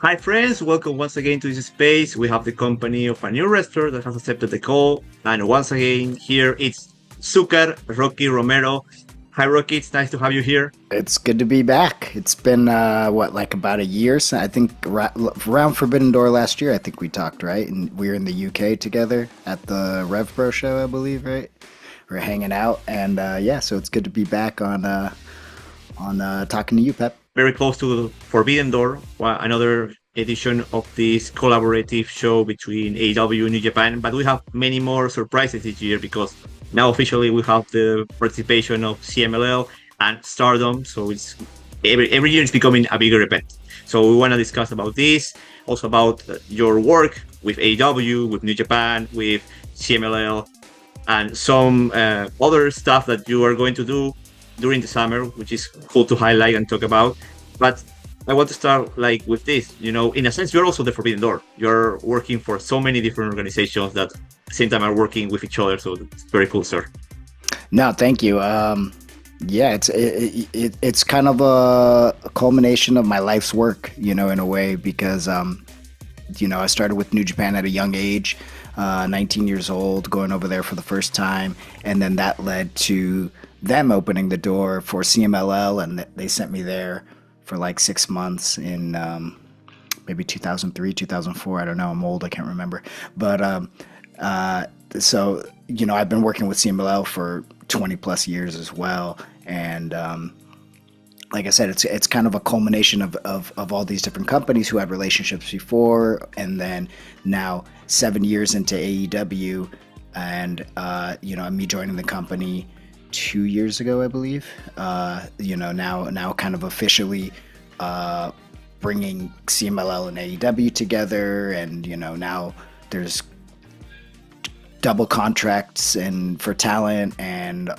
Hi, friends. Welcome once again to this space. We have the company of a new wrestler that has accepted the call. And once again, here it's Zucker, Rocky Romero. Hi, Rocky. It's nice to have you here. It's good to be back. It's been like about a year since I think around Forbidden Door last year. I think we talked, right? And we were in the UK together at the Rev Pro show, I believe, right? We are hanging out, and so it's good to be back on talking to you, Pep. Very close to Forbidden Door, another edition of this collaborative show between AEW and New Japan. But we have many more surprises this year because now officially we have the participation of CMLL and Stardom. So it's every year it's becoming a bigger event. So we want to discuss about this, also about your work with AEW, with New Japan, with CMLL, and some other stuff that you are going to do during the summer, which is cool to highlight and talk about. But I want to start with this. In a sense, you're also the Forbidden Door. You're working for so many different organizations that at the same time are working with each other. So it's very cool, sir. No, thank you. It's kind of a culmination of my life's work, in a way, because I started with New Japan at a young age, 19 years old, going over there for the first time, and then that led to them opening the door for CMLL, and they sent me there for like 6 months in maybe 2003, 2004. I don't know. I'm old. I can't remember. But I've been working with CMLL for 20 plus years as well. And like I said, it's kind of a culmination of all these different companies who had relationships before. And then now 7 years into AEW and, me joining the company 2 years ago, I believe. Now kind of officially bringing CMLL and AEW together, and now there's double contracts and for talent, and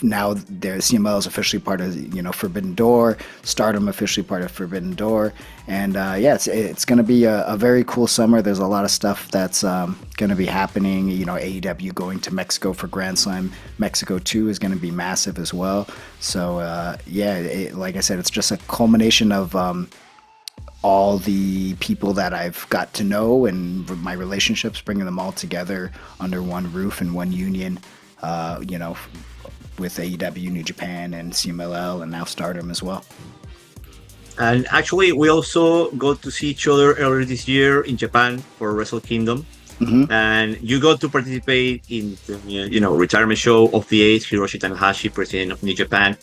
now there's CMLL is officially part of Forbidden Door, Stardom officially part of Forbidden Door, and it's going to be a very cool summer. There's a lot of stuff that's going to be happening. AEW going to Mexico for Grand Slam Mexico 2 is going to be massive as well. So like I said, it's just a culmination of all the people that I've got to know and my relationships, bringing them all together under one roof and one union, with AEW, New Japan, and CMLL, and now Stardom as well. And actually, we also got to see each other earlier this year in Japan for Wrestle Kingdom. Mm-hmm. And you got to participate in the retirement show of the Ace, Hiroshi Tanahashi, president of New Japan.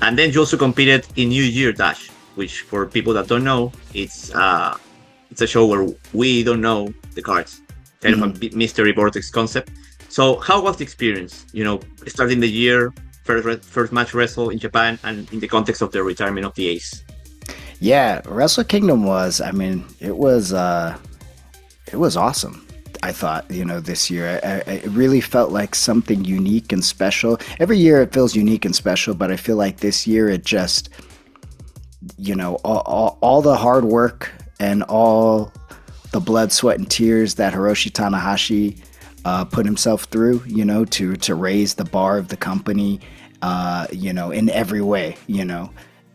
And then you also competed in New Year Dash, which for people that don't know, it's a show where we don't know the cards, kind of a mystery vortex concept. So how was the experience? Starting the year, first match wrestle in Japan, and in the context of the retirement of the Ace. Yeah, Wrestle Kingdom it was awesome. I thought, this year, it really felt like something unique and special. Every year it feels unique and special, but I feel like this year it just, all the hard work and all the blood, sweat, and tears that Hiroshi Tanahashi put himself through, to raise the bar of the company, in every way,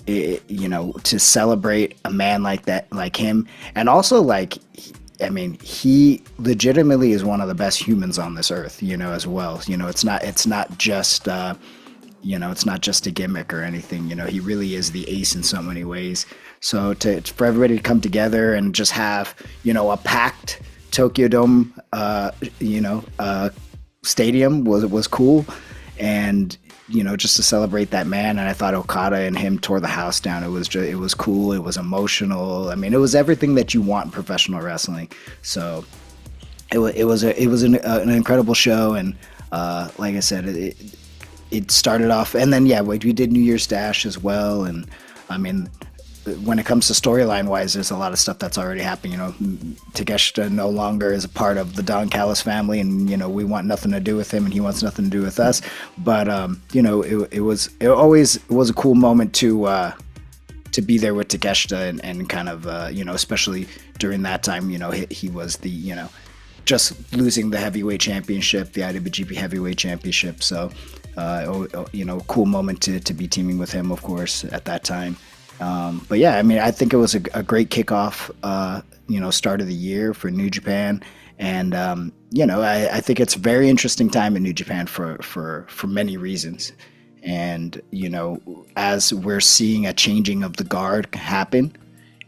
to celebrate a man like that, like him. And also, he legitimately is one of the best humans on this earth, as well. It's not just it's not just a gimmick or anything. He really is the ace in so many ways. So for everybody to come together and just have, a packed Tokyo Dome, stadium was cool. And, just to celebrate that man. And I thought Okada and him tore the house down. It was cool. It was emotional. I mean, it was everything that you want in professional wrestling. So it was an incredible show. And like I said, it started off, and then we did New Year's Dash as well. And I mean, when it comes to storyline wise, there's a lot of stuff that's already happened. Takeshita no longer is a part of the Don Callis family, and we want nothing to do with him, and he wants nothing to do with us. But it always was a cool moment to be there with Takeshita and kind of especially during that time. He was the just losing the heavyweight championship, the IWGP heavyweight championship. So cool moment to be teaming with him, of course, at that time. But yeah, I mean, I think it was a great kickoff, start of the year for New Japan. And, I think it's a very interesting time in New Japan for many reasons. And, as we're seeing a changing of the guard happen,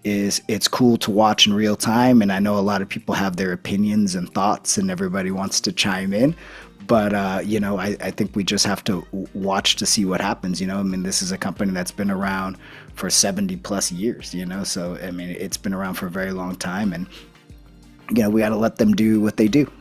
it's cool to watch in real time. And I know a lot of people have their opinions and thoughts and everybody wants to chime in. But, I think we just have to watch to see what happens. I mean, this is a company that's been around for 70 plus years, so, I mean, it's been around for a very long time. And, we got to let them do what they do,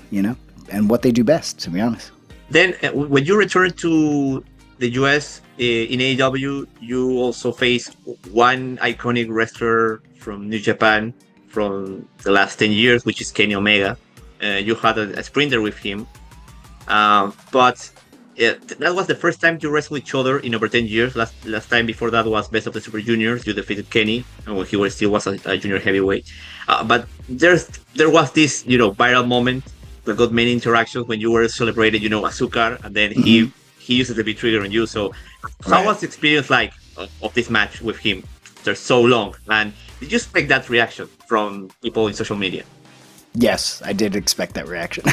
and what they do best, to be honest. Then when you return to the US in AEW, you also face one iconic wrestler from New Japan from the last 10 years, which is Kenny Omega. You had a sprinter with him. But that was the first time you wrestled each other in over 10 years. Last time before that was Best of the Super Juniors. You defeated Kenny when he still was a junior heavyweight. But there was this, viral moment that got many interactions when you were celebrated, Azúcar, and then he uses the big trigger on you. So how was the experience like of this match with him after so long? And did you expect that reaction from people in social media? Yes, I did expect that reaction.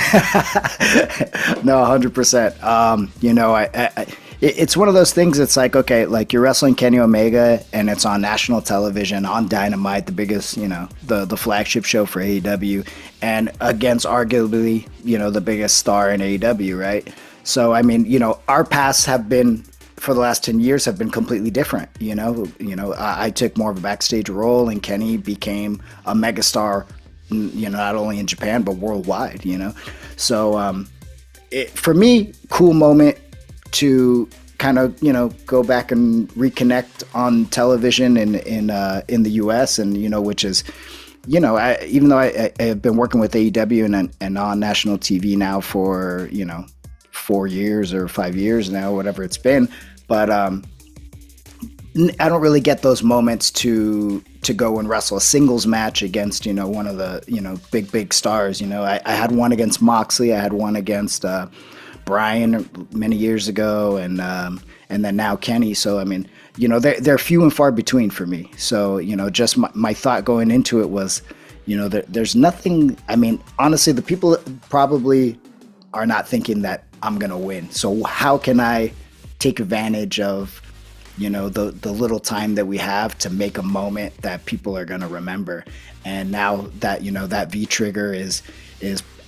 No, 100%. It's one of those things. It's like, okay, like you're wrestling Kenny Omega and it's on national television on Dynamite, the biggest, the flagship show for AEW, and against arguably, the biggest star in AEW, right? So, I mean, our paths have been, for the last 10 years, have been completely different. I took more of a backstage role and Kenny became a megastar, not only in Japan, but worldwide, So for me, cool moment to kind of, go back and reconnect on television in the US and, which is, even though I have been working with AEW and on national TV now for, 4 years or 5 years now, whatever it's been. But I don't really get those moments to go and wrestle a singles match against, one of the, big stars. I had one against Moxley. I had one against Bryan many years ago, and then now Kenny. So, I mean, they're few and far between for me. So, just my thought going into it was, there's nothing. I mean, honestly, the people probably are not thinking that I'm going to win. So how can I take advantage of, the little time that we have to make a moment that people are going to remember? And now that, that V trigger is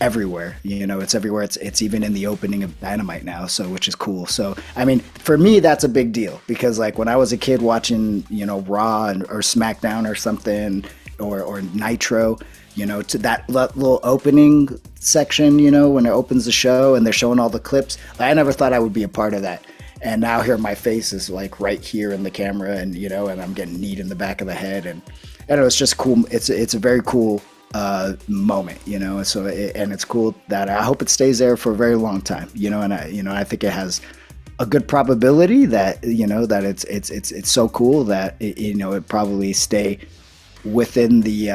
everywhere, it's everywhere. It's even in the opening of Dynamite now. So, which is cool. So, I mean, for me, that's a big deal because like when I was a kid watching, Raw or SmackDown or something or Nitro, to that little opening section, when it opens the show and they're showing all the clips, I never thought I would be a part of that. And now here my face is like right here in the camera and, and I'm getting kneed in the back of the head. And I don't know, it's just cool. It's a very cool moment, so and it's cool that I hope it stays there for a very long time, and I think it has a good probability that, that it's so cool that, it probably stay within the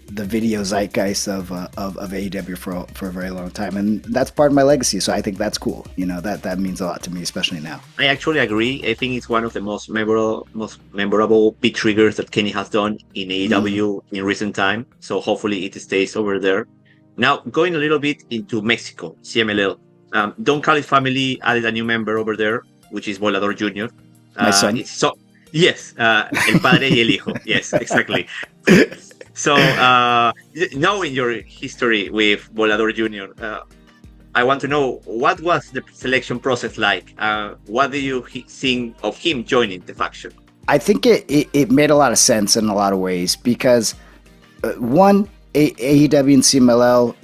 video zeitgeist of AEW for a very long time, and that's part of my legacy. So I think that's cool. That means a lot to me, especially now. I actually agree. I think it's one of the most memorable big triggers that Kenny has done in AEW in recent time. So hopefully it stays over there. Now going a little bit into Mexico, CMLL. Don Callis family added a new member over there, which is Volador Jr. My son. Yes, el padre y el hijo. Yes, exactly. So, knowing your history with Volador Jr., I want to know what was the selection process like? What do you think of him joining the faction? I think it made a lot of sense in a lot of ways because, one, AEW and CMLL,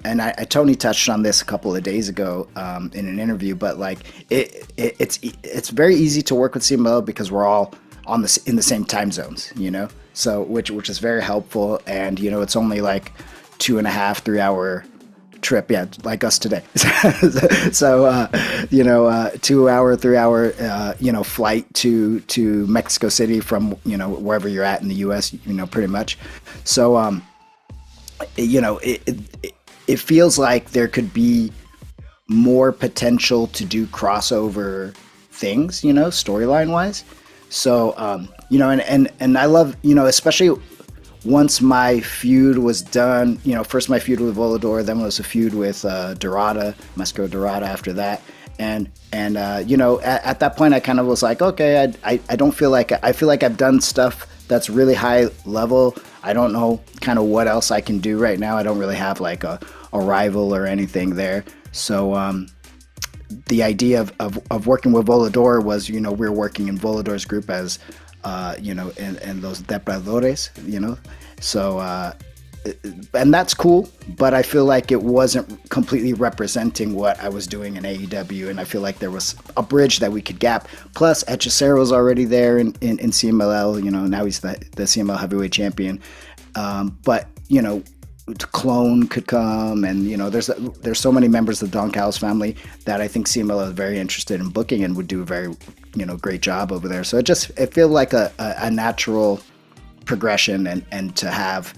and Tony touched on this a couple of days ago in an interview, but like it's very easy to work with CMLL because we're all in the same time zones, so which is very helpful, and it's only like 2.5 3 hour trip, like us today. So 2 hour 3 hour flight to Mexico City from wherever you're at in the US, pretty much. So it feels like there could be more potential to do crossover things, storyline wise. So, and I love, especially once my feud was done, first my feud with Volador, then was a feud with Dorada, Masco Dorada after that. And at that point I kind of was like, okay, I don't feel like, I feel like I've done stuff that's really high level. I don't know kind of what else I can do right now. I don't really have like a rival or anything there. So, the idea of working with Volador was, we were working in Volador's group as, and those depredadores, so, and that's cool, but I feel like it wasn't completely representing what I was doing in AEW, and I feel like there was a bridge that we could gap. Plus, Hechicero's already there in CMLL, now he's the CMLL heavyweight champion, but, Clone could come, and there's so many members of the Don Callis family that I think CMLL is very interested in booking and would do a very great job over there. So it feels like a natural progression, and to have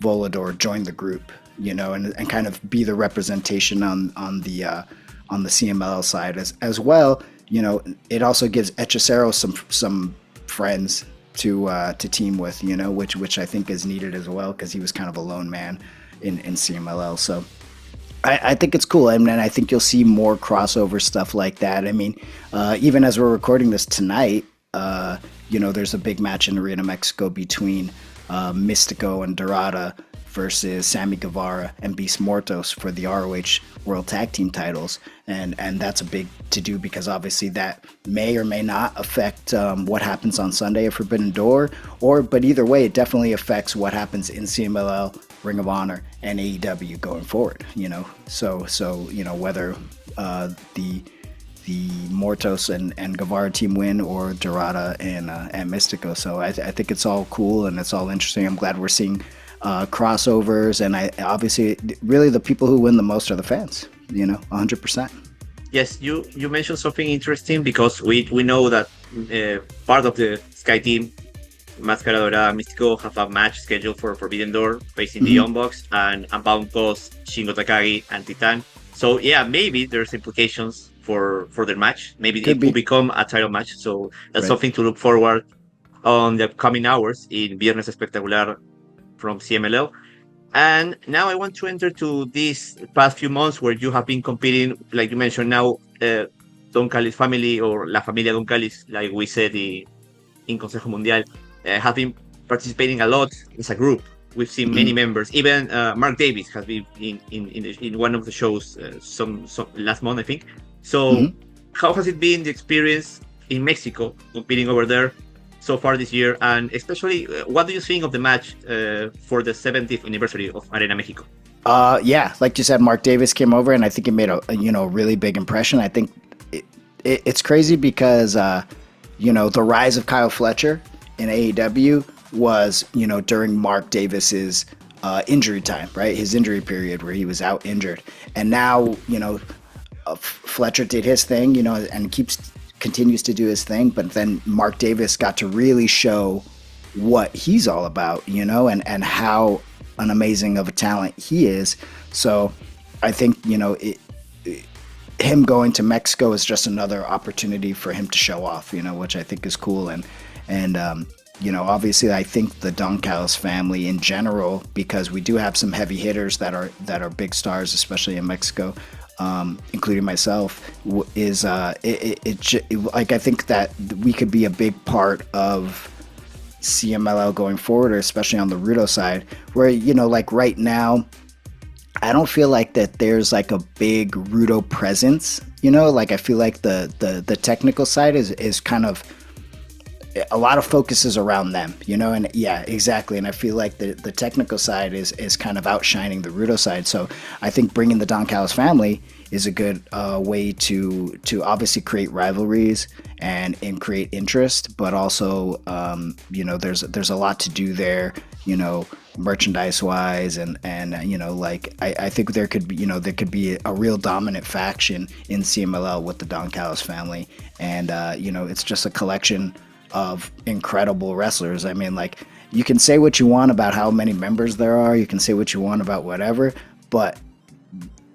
Volador join the group, and kind of be the representation on the CMLL side as well. It also gives Hechicero some friends to team with, which I think is needed as well, because he was kind of a lone man in CMLL. So I think it's cool, and I think you'll see more crossover stuff like that. I mean, even as we're recording this tonight, there's a big match in Arena Mexico between Mystico and Dorada versus Sammy Guevara and Beast Mortos for the ROH World Tag Team titles, and that's a big to-do, because obviously that may or may not affect what happens on Sunday at Forbidden Door, but either way, it definitely affects what happens in CMLL, Ring of Honor, and AEW going forward. So whether the Mortos and Guevara team win, or Dorada and Mystico. So I think it's all cool and it's all interesting. I'm glad we're seeing crossovers, and I obviously really the people who win the most are the fans. 100%. Yes, you mentioned something interesting, because we know that part of the Sky team, Máscara Dorada, Mystico, have a match scheduled for Forbidden Door facing the Young Bucks and Unbound Cause, Shingo Takagi, and Titan. So yeah, maybe there's implications for their match. Maybe it will become a title match. So that's something to look forward on the coming hours in Viernes Espectacular from CMLL. And now I want to enter to these past few months where you have been competing, like you mentioned now, Don Callis family, or La Familia Don Callis, like we said in Consejo Mundial, have been participating a lot as a group. We've seen many members. Even Mark Davis has been in one of the shows some last month, I think. So how has it been, the experience in Mexico, competing over there so far this year? And especially, what do you think of the match for the 70th anniversary of Arena Mexico? Yeah, like you said, Mark Davis came over, and I think it made a really big impression. I think it's crazy because the rise of Kyle Fletcher in AEW was during Mark Davis's injury time, right? His injury period where he was out injured, and now Fletcher did his thing, and continues to do his thing, but then Mark Davis got to really show what he's all about, and how an amazing of a talent he is. So I think, him going to Mexico is just another opportunity for him to show off, which I think is cool. And obviously I think the Don Callis family in general, because we do have some heavy hitters that are big stars, especially in Mexico, including myself, is like I think that we could be a big part of CMLL going forward, or especially on the Rudo side, where like right now I don't feel like that there's like a big Rudo presence, like I feel like the technical side is kind of a lot of focus is around them, and yeah, exactly. And I feel like the technical side is kind of outshining the Rudo side. So I think bringing the Don Callis family is a good way to obviously create rivalries and create interest, but also, there's a lot to do there, merchandise wise, and like I think there could be a real dominant faction in CMLL with the Don Callis family, and it's just a collection of incredible wrestlers. I mean, like, you can say what you want about how many members there are, you can say what you want about whatever, but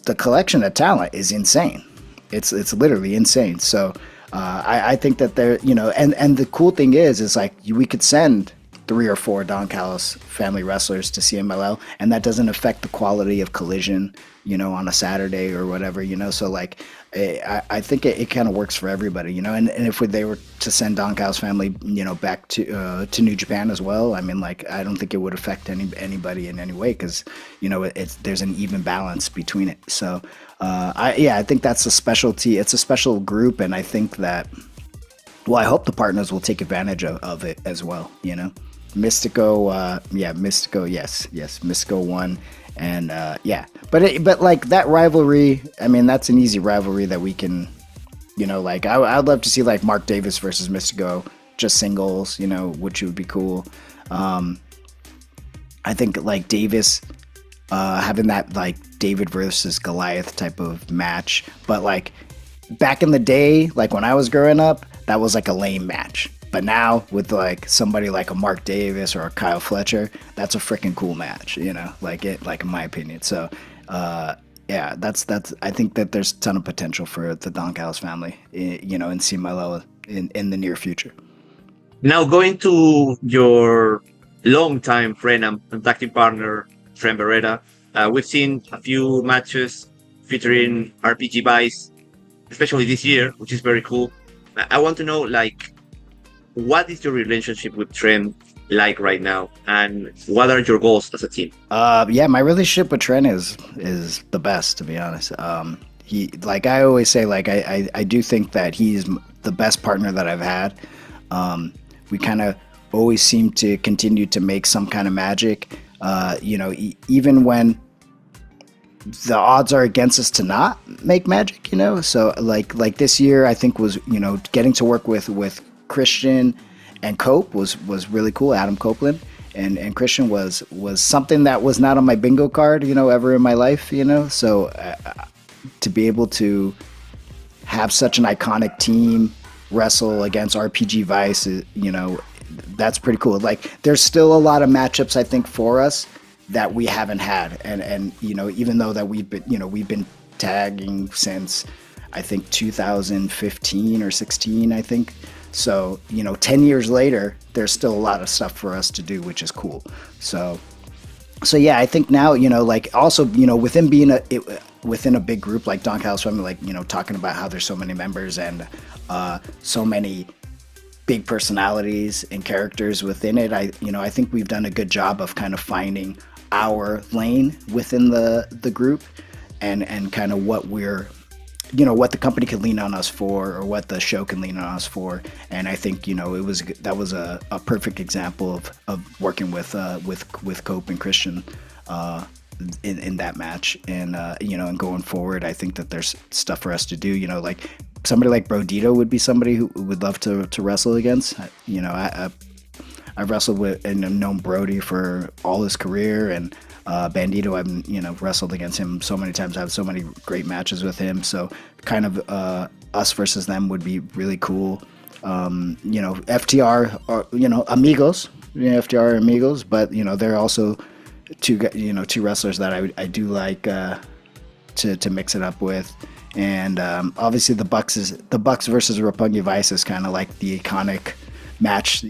the collection of talent is insane. It's literally insane. So I think that they're, and the cool thing is like we could send 3 or 4 Don Callis family wrestlers to CMLL, and that doesn't affect the quality of Collision, on a Saturday or whatever, So like, I think it kind of works for everybody, And if they were to send Don Callis family, back to New Japan as well, I mean, like, I don't think it would affect anybody in any way because, there's an even balance between it. So, I think that's a specialty. It's a special group, and I think that. Well, I hope the partners will take advantage of it as well, Mystico, Mystico, yes, Mystico won, and but like that rivalry, I mean, that's an easy rivalry that we can, like I'd love to see like Mark Davis versus Mystico, just singles, which would be cool. I think like Davis, having that like David versus Goliath type of match, but like back in the day, like when I was growing up, that was like a lame match. But now with like somebody like a Mark Davis or a Kyle Fletcher, that's a freaking cool match, like in my opinion. So, that's I think that there's a ton of potential for the Don Callis family, in CMLL in the near future. Now going to your longtime friend and tag team partner, Trent Beretta, we've seen a few matches featuring RPG Vice, especially this year, which is very cool. I want to know, like, what is your relationship with Trent like right now, and what are your goals as a team? My relationship with Trent is the best, to be honest. He, like I always say, like I do think that he's the best partner that I've had. We kind of always seem to continue to make some kind of magic. Even when the odds are against us to not make magic, So like this year, I think was getting to work with Christian and Cope was really cool. Adam Copeland and Christian was something that was not on my bingo card, ever in my life, So to be able to have such an iconic team wrestle against RPG Vice, that's pretty cool. Like there's still a lot of matchups I think for us that we haven't had, and even though that we've been tagging since I think 2015 or 16, I think. So 10 years later, there's still a lot of stuff for us to do, which is cool. So yeah, I think now like also within being within a big group like Don Callis family, like talking about how there's so many members and so many big personalities and characters within it. I think we've done a good job of kind of finding our lane within the group and kind of what we're what the company can lean on us for, or what the show can lean on us for. And I think that was a perfect example of working with Cope and Christian in that match. And and going forward, I think that there's stuff for us to do. Like somebody like Brodito would be somebody who would love to wrestle against. I've wrestled with and known Brody for all his career, and Bandito, I've wrestled against him so many times. I have so many great matches with him. So kind of us versus them would be really cool. FTR are, amigos, FTR are amigos, but they're also two wrestlers that I do like to mix it up with. And obviously the Bucks versus Roppongi Vice is kind of like the iconic match,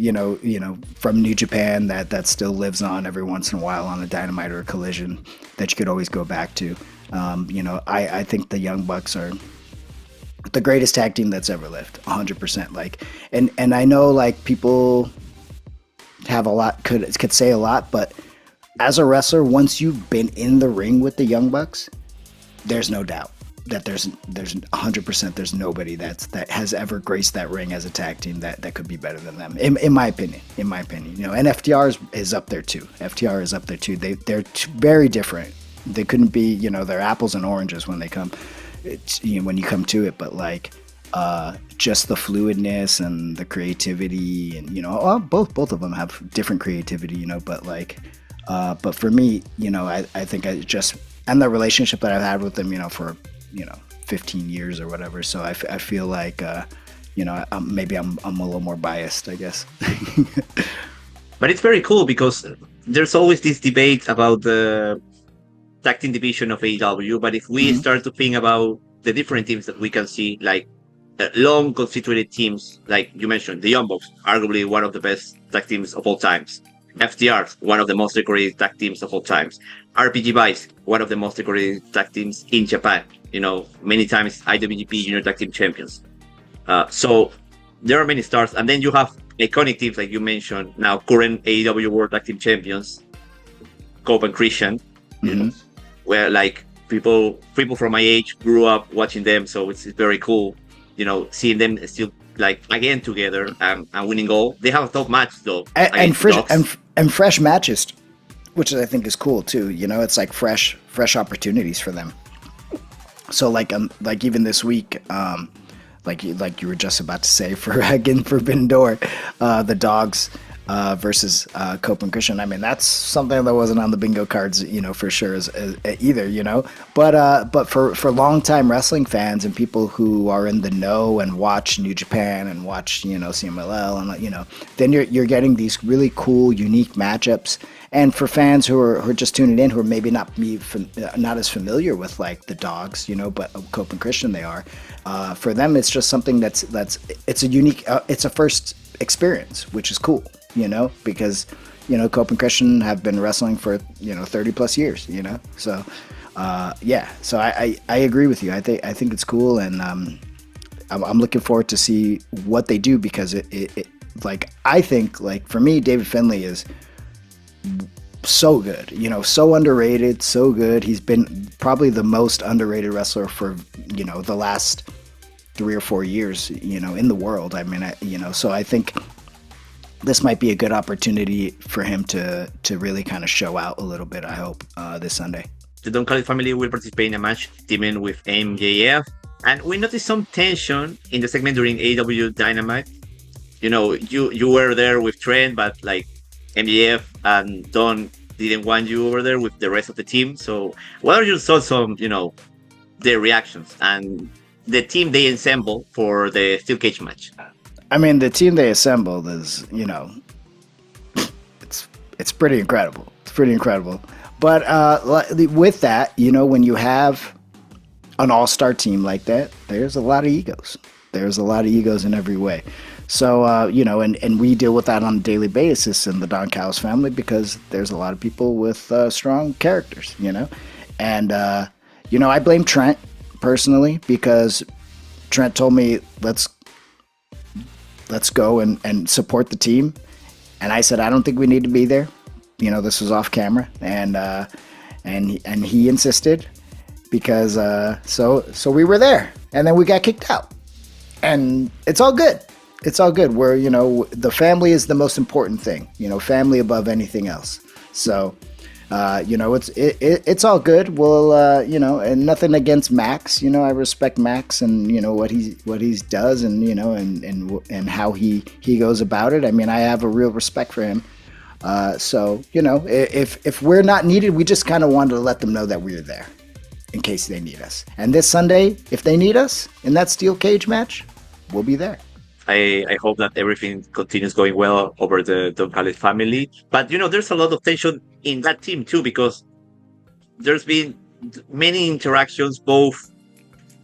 from New Japan that still lives on every once in a while on a Dynamite or a Collision that you could always go back to. I think the Young Bucks are the greatest tag team that's ever lived, 100%. Like, and I know like people have a lot could say a lot, but as a wrestler, once you've been in the ring with the Young Bucks, there's no doubt that there's 100% there's nobody that has ever graced that ring as a tag team that could be better than them, in my opinion. And FTR is up there too. FTR is up there too. They're very different. They couldn't be, they're apples and oranges when they come, when you come to it. But like, just the fluidness and the creativity, and both of them have different creativity, but like, but for me, I think I just, and the relationship that I've had with them, for 15 years or whatever. So I feel like, maybe I'm a little more biased, I guess. But it's very cool because there's always this debate about the tag team division of AEW. But if we start to think about the different teams that we can see, like long constituted teams, like you mentioned, the Young Bucks, arguably one of the best tag teams of all times. FTR, one of the most decorated tag teams of all times. RPG Vice, one of the most decorated tag teams in Japan. Many times IWGP Junior Tag Team Champions. So there are many stars, and then you have iconic teams like you mentioned. Now current AEW World Tag Team Champions, Cope and Christian, where like people from my age grew up watching them, so it's very cool. Seeing them still like again together and winning all. They have a top match though, and fresh matches, which I think is cool too. It's like fresh opportunities for them. So like even this week, like you were just about to say for Forbidden Door, the Dogs versus Cope and Christian. I mean, that's something that wasn't on the bingo cards, for sure as either, But for longtime wrestling fans and people who are in the know and watch New Japan and watch CMLL and then you're getting these really cool, unique matchups. And for fans who are just tuning in, who are maybe not as familiar with like the Dogs, but Cope and Christian they are. For them, it's just something that's it's a unique, it's a first experience, which is cool, because Cope and Christian have been wrestling for 30 plus years, So so I agree with you. I think it's cool, and I'm looking forward to see what they do, because it like I think like for me, David Finlay is so good, so underrated, so good. He's been probably the most underrated wrestler for the last 3 or 4 years in the world. I mean, so I think this might be a good opportunity for him to really kind of show out a little bit, I hope, this Sunday. The Don Callis family will participate in a match teaming with MJF, and we noticed some tension in the segment during AEW Dynamite. You were there with Trent, but like MJF and Don didn't want you over there with the rest of the team. So what are your thoughts on, their reactions and the team they assemble for the steel cage match? I mean, the team they assembled is, it's pretty incredible. It's pretty incredible. But with that, when you have an all-star team like that, there's a lot of egos. There's a lot of egos in every way. So, and we deal with that on a daily basis in the Don Callis family, because there's a lot of people with strong characters, And, I blame Trent personally, because Trent told me, let's go and support the team. And I said, I don't think we need to be there. This was off camera. And he insisted, because so we were there, and then we got kicked out, and it's all good. It's all good. We're, the family is the most important thing, family above anything else. So, it's all good. We'll, and nothing against Max. I respect Max and, what he does, and, and how he goes about it. I mean, I have a real respect for him. So, if we're not needed, we just kind of wanted to let them know that we're there in case they need us. And this Sunday, if they need us in that steel cage match, we'll be there. I hope that everything continues going well over the Don Callis family. But, there's a lot of tension in that team too, because there's been many interactions, both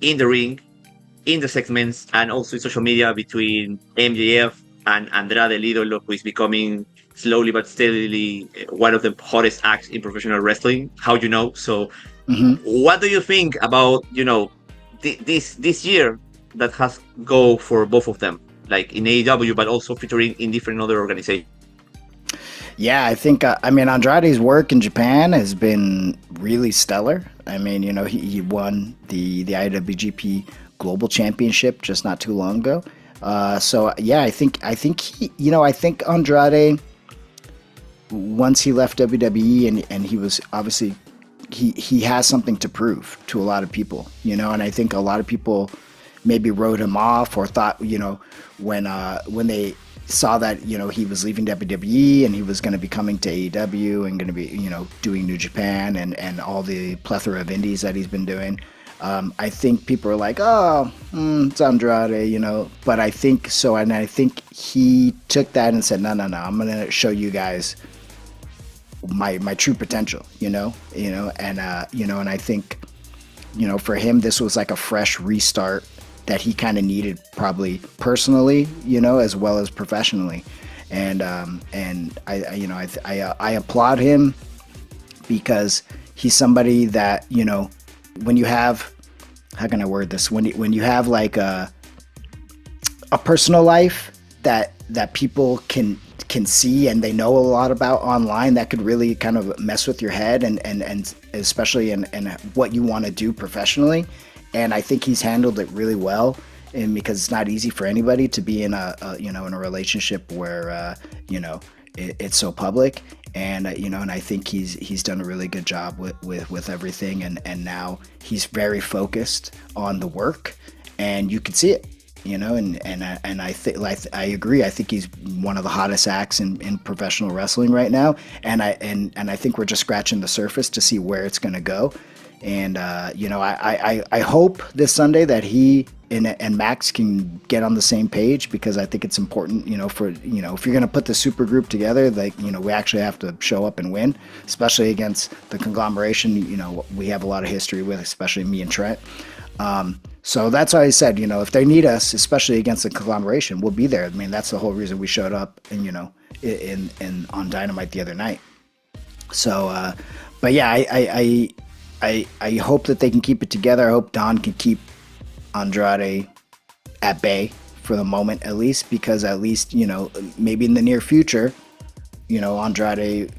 in the ring, in the segments, and also in social media between MJF and Andrade El Idolo, who is becoming slowly but steadily one of the hottest acts in professional wrestling. So what do you think about, this year that has go for both of them, like in AEW, but also featuring in different other organizations? Yeah, I think, Andrade's work in Japan has been really stellar. I mean, he won the IWGP Global Championship just not too long ago. So yeah, I think he, I think Andrade, once he left WWE and he was obviously, he has something to prove to a lot of people, and I think a lot of people maybe wrote him off, or thought, when they saw that, he was leaving WWE and he was going to be coming to AEW and going to be, doing New Japan and all the plethora of indies that he's been doing. I think people are like, it's Andrade, but I think so. And I think he took that and said, no, I'm going to show you guys my true potential, and I think, for him, this was like a fresh restart that he kind of needed, probably personally, as well as professionally. And I applaud him, because he's somebody that, when you have, how can I word this? When you have like a personal life that people can see and they know a lot about online, that could really kind of mess with your head and especially in what you want to do professionally. And I think he's handled it really well, and because it's not easy for anybody to be in a in a relationship where it's so public. And and I think he's done a really good job with everything, and now he's very focused on the work, and you can see it. And I think, like, I agree. I think he's one of the hottest acts in professional wrestling right now, and I think we're just scratching the surface to see where it's going to go. And I hope this Sunday that he and Max can get on the same page, because I think it's important, for if you're going to put the super group together, like, we actually have to show up and win, especially against the conglomeration. We have a lot of history with, especially me and Trent. So that's why I said, if they need us, especially against the conglomeration, we'll be there. I mean, that's the whole reason we showed up, and in on Dynamite the other night. So, but yeah, I hope that they can keep it together. I hope Don can keep Andrade at bay for the moment, at least, because at least, maybe in the near future, Andrade,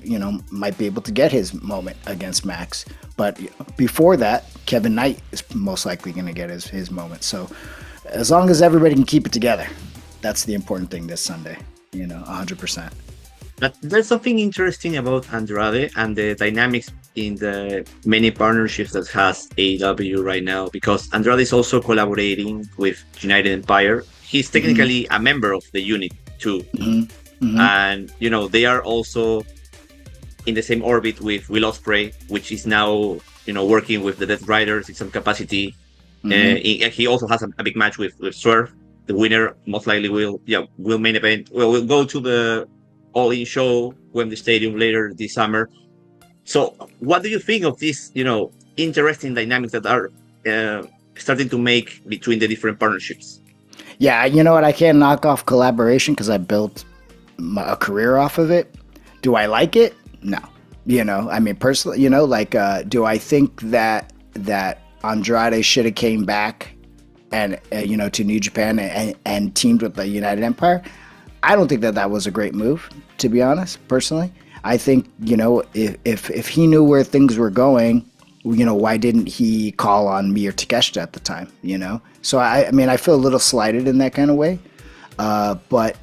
might be able to get his moment against Max. But before that, Kevin Knight is most likely going to get his moment. So as long as everybody can keep it together, that's the important thing this Sunday, 100%. But there's something interesting about Andrade and the dynamics in the many partnerships that has AEW right now, because Andrade is also collaborating with United Empire. He's technically a member of the unit too. Mm-hmm. And, they are also in the same orbit with Will Ospreay, which is now, working with the Death Riders in some capacity. Mm-hmm. He also has a big match with Swerve. The winner most likely will main event. Well, we'll go to the All-In show, Wembley Stadium, later this summer. So what do you think of these, interesting dynamics that are starting to make between the different partnerships? Yeah, you know what? I can't knock off collaboration because I built a career off of it. Do I like it? No. I mean, personally, do I think that Andrade should have came back and, to New Japan and teamed with the United Empire? I don't think that was a great move, to be honest, personally. I think, if he knew where things were going, why didn't he call on me or Takeshita at the time, So, I mean, I feel a little slighted in that kind of way. But,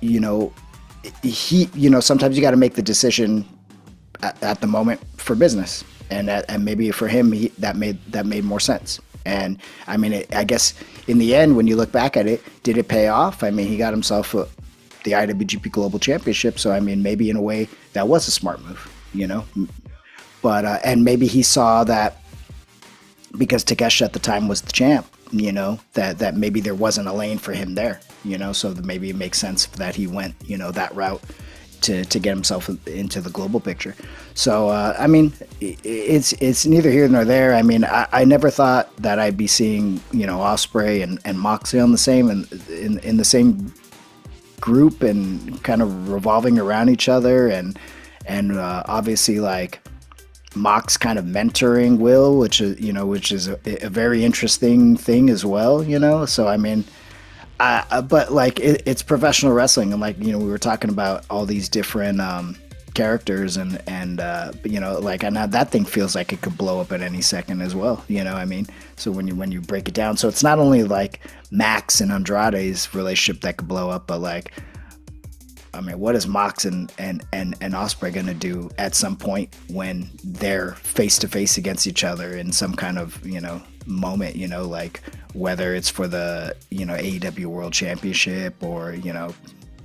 he, sometimes you got to make the decision at the moment for business. And maybe for him, that made more sense. And, I mean, I guess in the end, when you look back at it, did it pay off? I mean, he got himself the IWGP Global Championship. So, I mean, maybe in a way that was a smart move, But, and maybe he saw that because Takeshita at the time was the champ, that maybe there wasn't a lane for him there, so that maybe it makes sense that he went, that route to get himself into the global picture. So, I mean, it's neither here nor there. I mean, I never thought that I'd be seeing, Ospreay and Moxley on the same in the same group and kind of revolving around each other, and obviously like Mox kind of mentoring Will, which is a very interesting thing as well, So I mean, but like it's professional wrestling, and like we were talking about all these different characters, and like, and that thing feels like it could blow up at any second as well, I mean, so when you break it down, so it's not only like Max and Andrade's relationship that could blow up, but like, I mean, what is Mox and Ospreay going to do at some point when they're face to face against each other in some kind of, moment, like whether it's for the, AEW World Championship or,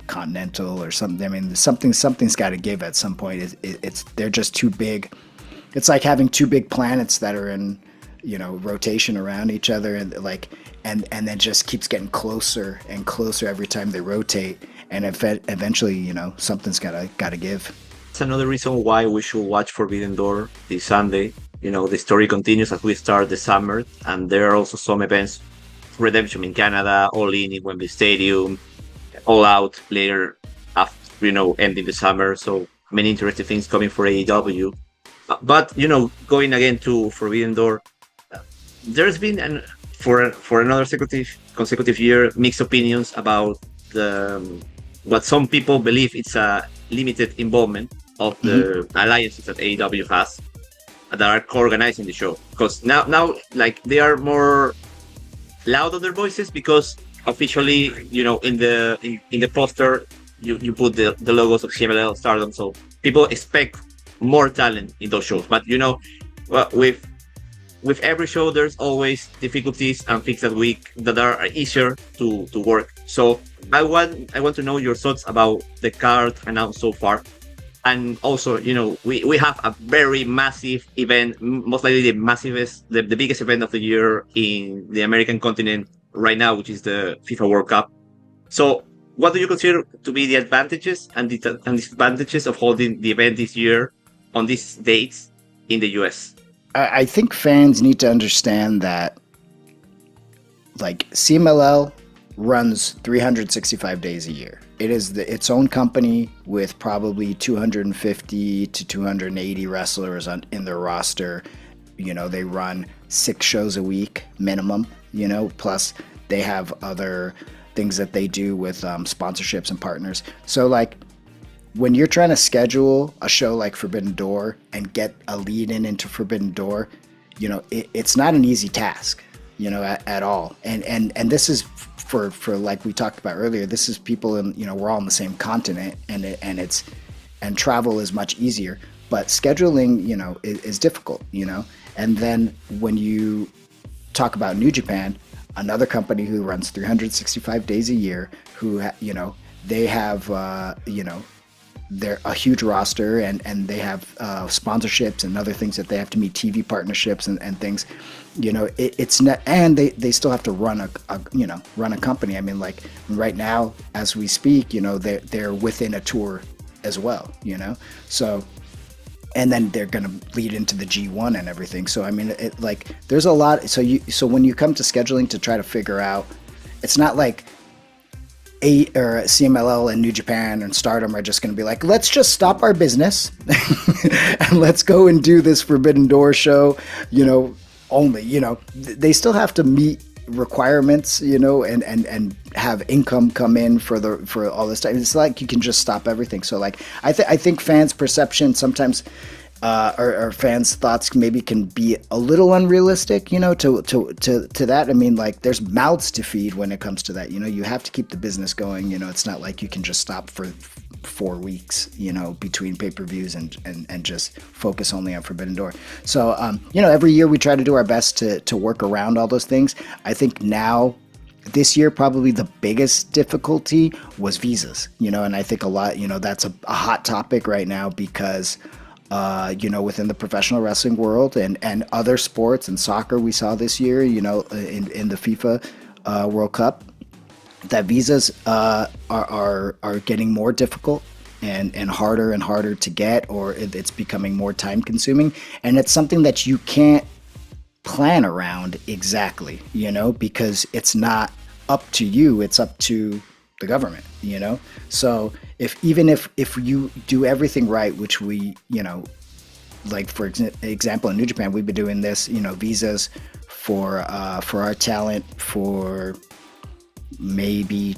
Continental or something. I mean, something's got to give at some point. They're just too big. It's like having two big planets that are in, rotation around each other, and like, and then just keeps getting closer and closer every time they rotate. And eventually, something's gotta give. It's another reason why we should watch Forbidden Door this Sunday. The story continues as we start the summer, and there are also some events Redemption in Canada, All In Wembley Stadium, All Out later after, ending the summer. So many interesting things coming for AEW. But, going again to Forbidden Door, there's been for another consecutive year mixed opinions about the what some people believe it's a limited involvement of the alliances that AEW has that are co-organizing the show, because now like they are more loud on their voices, because officially in the poster you put the logos of CMLL, Stardom, so people expect more talent in those shows. But well, with every show there's always difficulties and things that are easier to work. So I want to know your thoughts about the card announced so far. And also, we have a very massive event, most likely the biggest event of the year in the American continent right now, which is the FIFA World Cup. So what do you consider to be the advantages and disadvantages of holding the event this year on these dates in the US? I think fans need to understand that, like, CMLL runs 365 days a year. It is its own company with probably 250 to 280 wrestlers in their roster. They run 6 shows a week minimum, plus they have other things that they do with sponsorships and partners. So, like, when you're trying to schedule a show like Forbidden Door and get a lead into Forbidden Door, it's not an easy task, at all. And this is for like we talked about earlier, this is people in, we're all on the same continent, and travel is much easier, but scheduling, is difficult, And then when you talk about New Japan, another company who runs 365 days a year, who, they have, they're a huge roster, and they have sponsorships and other things that they have to meet, TV partnerships and things. It's not, and they still have to run a company. I mean, like right now as we speak, they're within a tour as well. So, and then they're going to lead into the G1 and everything. So I mean, there's a lot. So when you come to scheduling to try to figure out, it's not like CMLL and New Japan and Stardom are just going to be like, let's just stop our business and let's go and do this Forbidden Door show, only, they still have to meet requirements, and have income come in for all this time. It's like you can just stop everything. So like, I think fans' perception sometimes, or fans' thoughts maybe can be a little unrealistic, to that. I mean, like, there's mouths to feed when it comes to that. You have to keep the business going. It's not like you can just stop for 4 weeks, between pay-per-views and just focus only on Forbidden Door. So, every year we try to do our best to work around all those things. I think now, this year, probably the biggest difficulty was visas, and I think a lot, that's a hot topic right now because, within the professional wrestling world and other sports and soccer we saw this year, in the FIFA World Cup, that visas are getting more difficult and harder to get, or it's becoming more time consuming. And it's something that you can't plan around exactly, because it's not up to you, it's up to the government, So if you do everything right, which we, like for example, in New Japan, we've been doing this, visas for our talent for maybe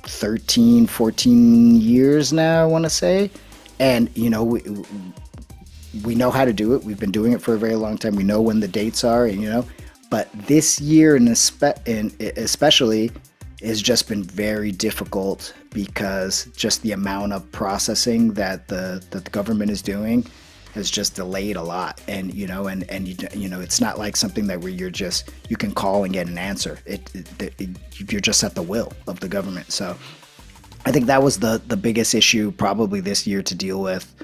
13, 14 years now, I want to say. And, we know how to do it. We've been doing it for a very long time. We know when the dates are, but this year and especially has just been very difficult because just the amount of processing that the government is doing has just delayed a lot. And it's not like something that where you can call and get an answer. You're just at the will of the government. So I think that was the biggest issue probably this year to deal with,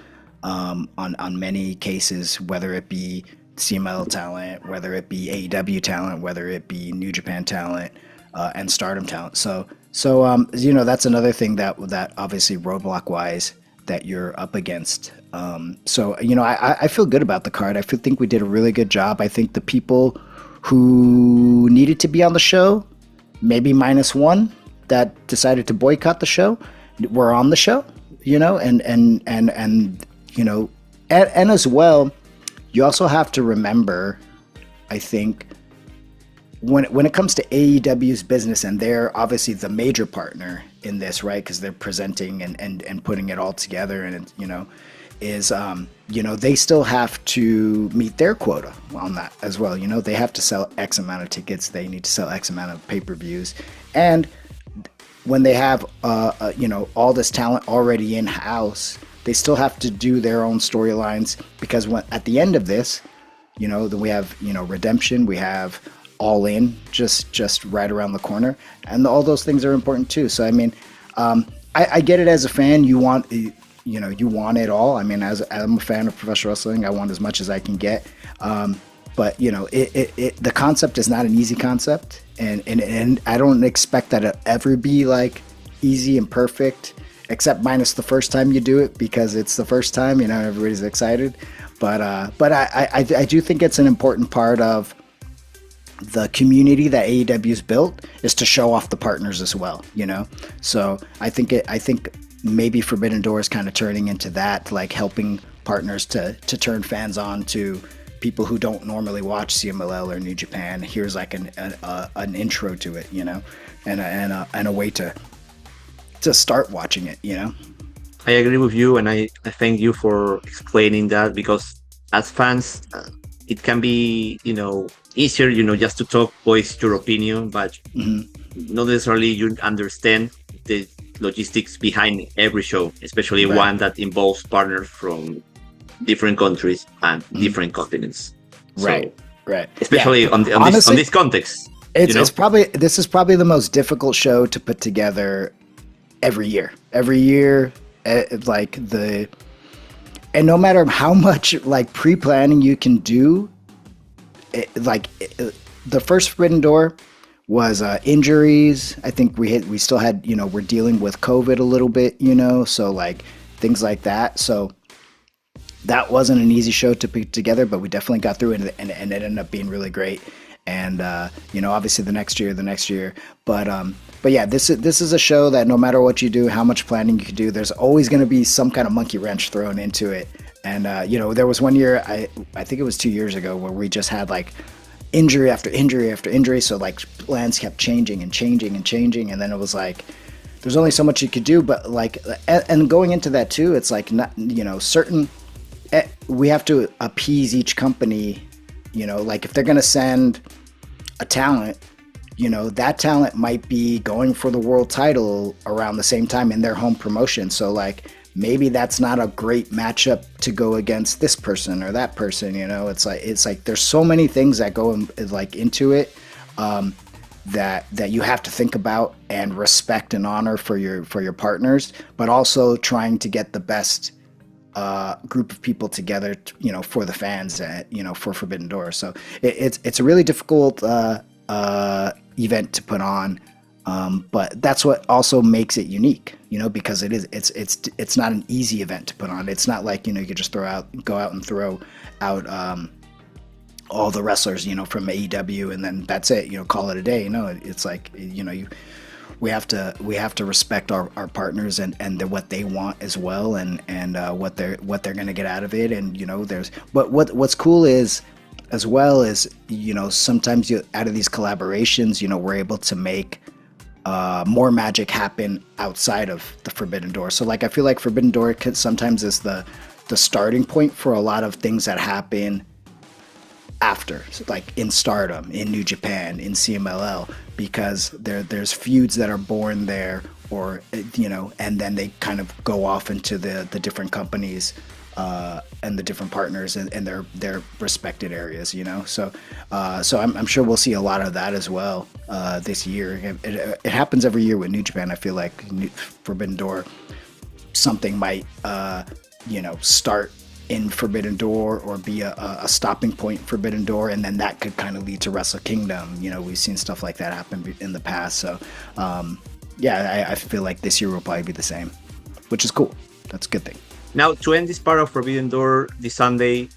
on many cases, whether it be CML talent, whether it be AEW talent, whether it be New Japan talent, and Stardom talent. So that's another thing that obviously roadblock wise that you're up against. I feel good about the card. I think we did a really good job. I think the people who needed to be on the show, maybe minus one that decided to boycott the show, were on the show, you know, and you know, and as well, you also have to remember, I think, when it comes to AEW's business, and they're obviously the major partner in this, right? Because they're presenting and putting it all together, and you know, is you know, they still have to meet their quota on that as well. You know, they have to sell X amount of tickets, they need to sell X amount of pay-per-views, and when they have you know, all this talent already in house, they still have to do their own storylines, because when at the end of this, you know, then we have, you know, Redemption, we have All In just right around the corner, and all those things are important too. So I mean, I get it as a fan. You want, you know, you want it all. I mean, as I'm a fan of professional wrestling, I want as much as I can get. But you know, the concept is not an easy concept, and I don't expect that to ever be like easy and perfect, except minus the first time you do it, because it's the first time, you know, everybody's excited. But I do think it's an important part of the community that AEW's built, is to show off the partners as well, you know. So I think maybe Forbidden Door is kind of turning into that, like helping partners to turn fans on to people who don't normally watch CMLL or New Japan. Here's like an intro to it, you know, and a way to start watching it, you know. I agree with you, and I thank you for explaining that, because as fans, it can be, you know, easier, you know, just to talk, voice your opinion, but not necessarily you understand the logistics behind every show, especially one that involves partners from different countries and different continents. Right. Especially on this context. It's probably, this is probably the most difficult show to put together every year. Like and no matter how much like pre-planning you can do, the first Forbidden Door was injuries. I think we still had, you know, we're dealing with COVID a little bit, you know, so like things like that. So that wasn't an easy show to put together, but we definitely got through it, and it ended up being really great. And you know, obviously the next year, but yeah, this is a show that no matter what you do, how much planning you can do, there's always going to be some kind of monkey wrench thrown into it. And you know, there was one year, I think it was 2 years ago, where we just had like injury after injury after injury. So like plans kept changing, and then it was like there's only so much you could do. But like, and going into that too, it's like, not, you know, we have to appease each company. You know, like if they're going to send a talent, you know, that talent might be going for the world title around the same time in their home promotion. So like, maybe that's not a great matchup to go against this person or that person. You know, it's like there's so many things that go into it, that you have to think about and respect and honor for your partners, but also trying to get the best group of people together, you know, for the fans, you know, for Forbidden Door. So it's a really difficult event to put on, but that's what also makes it unique, you know, because it's not an easy event to put on. It's not like, you know, you could just go out and throw out all the wrestlers, you know, from AEW, and then that's it, you know, call it a day. You know, it's like, you know, we have to respect our partners and what they want as well, and what they're going to get out of it. And you know, but what's cool is, as well as, you know, sometimes out of these collaborations, you know, we're able to make more magic happen outside of the Forbidden Door. So like, I feel like Forbidden Door sometimes is the starting point for a lot of things that happen after, like in Stardom, in New Japan, in CMLL, because there's feuds that are born there, or you know, and then they kind of go off into the different companies and the different partners and their respected areas, you know. So I'm sure we'll see a lot of that as well this year. It happens every year with New Japan. I feel like Forbidden Door, something might you know, start in Forbidden Door, or be a stopping point Forbidden Door, and then that could kind of lead to Wrestle Kingdom. You know, we've seen stuff like that happen in the past. So yeah, I feel like this year will probably be the same, which is cool. That's a good thing. Now, to end this part of Forbidden Door, this Sunday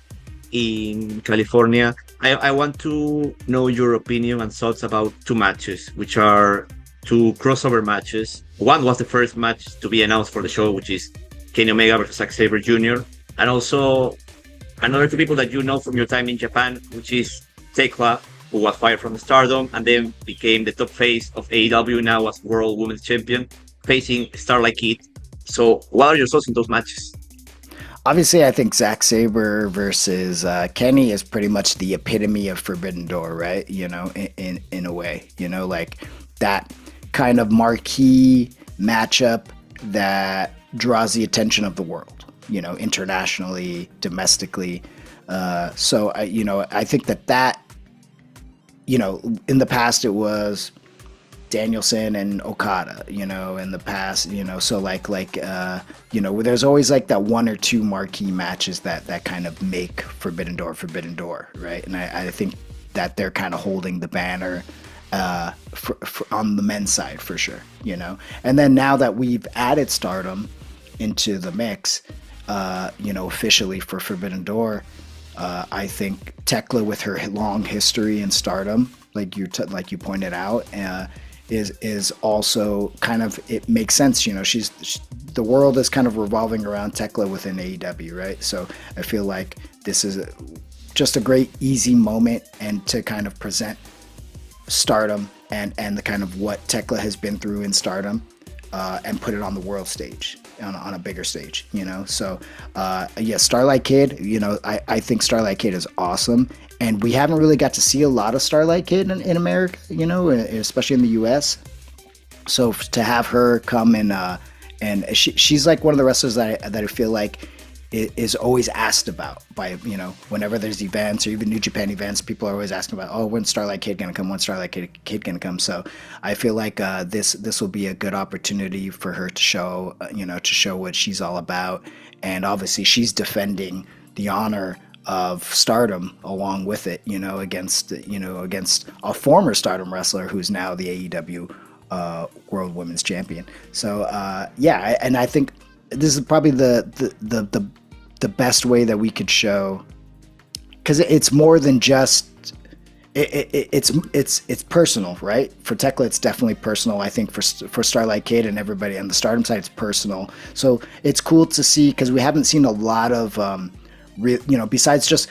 in California, I want to know your opinion and thoughts about two matches, which are two crossover matches. One was the first match to be announced for the show, which is Kenny Omega versus Zack Sabre Jr., and also another two people that you know from your time in Japan, which is Tekla, who was fired from Stardom and then became the top face of AEW now as World Women's Champion, facing Starlight Kid. So, what are your thoughts on those matches? Obviously, I think Zack Sabre versus Kenny is pretty much the epitome of Forbidden Door, right? You know, in a way, you know, like that kind of marquee matchup that draws the attention of the world, you know, internationally, domestically. So I think that, you know, in the past it was Danielson and Okada, you know, in the past, you know, so you know, there's always like that one or two marquee matches that kind of make Forbidden Door, right? And I think that they're kind of holding the banner for on the men's side for sure, you know. And then now that we've added Stardom into the mix, you know, officially for Forbidden Door, I think Tekla, with her long history in Stardom, like you pointed out, is also kind of, it makes sense, you know. The world is kind of revolving around Tekla within AEW, right? So I feel like this is just a great easy moment and to kind of present Stardom and the kind of what Tekla has been through in Stardom, and put it on the world stage, on a bigger stage, you know. So yeah, Starlight Kid, you know, I think Starlight Kid is awesome, and we haven't really got to see a lot of Starlight Kid in America, you know, especially in the US. So to have her come and she's like one of the wrestlers that I feel like is always asked about by, you know, whenever there's events or even New Japan events, people are always asking about, oh, when's Starlight Kid gonna come? When's Starlight Kid gonna come? So I feel like this will be a good opportunity for her to show, you know, to show what she's all about, and obviously she's defending the honor of Stardom along with it, you know, against a former Stardom wrestler who's now the AEW World Women's Champion. So yeah, and I think this is probably the best way that we could show, because it's more than just it's personal, right? For Tekla, it's definitely personal. I think for Starlight Kid and everybody on the Stardom side, it's personal. So it's cool to see, because we haven't seen a lot of you know, besides just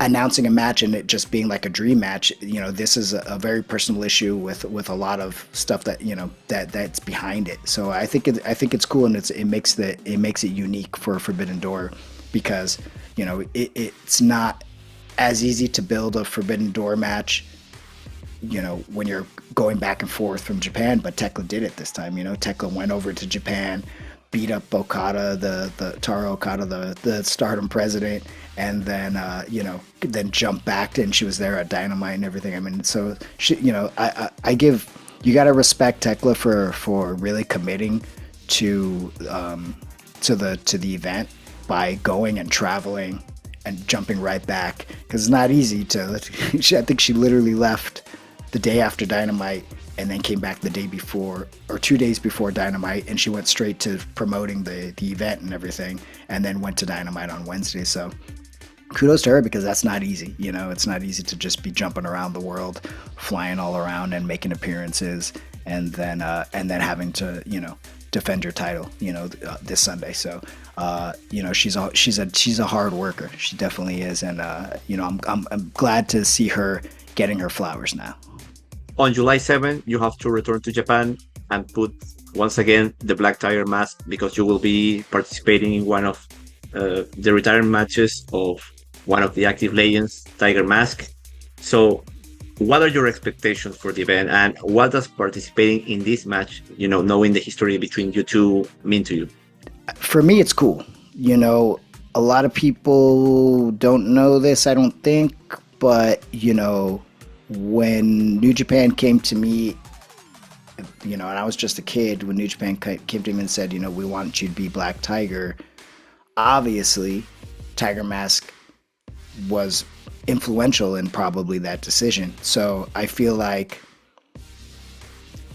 announcing a match and it just being like a dream match, you know, this is a very personal issue with a lot of stuff that, you know, that's behind it. So I think it's cool, and it makes it unique for Forbidden Door, because, you know, it's not as easy to build a Forbidden Door match, you know, when you're going back and forth from Japan, but Tekla did it this time. You know, Tekla went over to Japan, beat up Okada, the Taro Okada, the Stardom president, and then you know, then jumped back, and she was there at Dynamite and everything. I mean, so she, you know, you got to respect Tekla for really committing to the event by going and traveling and jumping right back, because it's not easy to. I think she literally left the day after Dynamite and then came back the day before or 2 days before Dynamite, and she went straight to promoting the event and everything, and then went to Dynamite on Wednesday. So kudos to her, because that's not easy. You know, it's not easy to just be jumping around the world, flying all around and making appearances, and then having to, you know, defend your title, you know, this Sunday. So you know, she's a hard worker. She definitely is, and you know, I'm glad to see her getting her flowers now. On July 7th, you have to return to Japan and put once again the Black Tiger mask, because you will be participating in one of the retirement matches of one of the active legends, Tiger Mask. So what are your expectations for the event, and what does participating in this match, you know, knowing the history between you two, mean to you? For me, it's cool. You know, a lot of people don't know this, I don't think, but, you know, when New Japan came to me, you know, and I was just a kid, when New Japan came to me and said, you know, we want you to be Black Tiger, obviously Tiger Mask was influential in probably that decision. So I feel like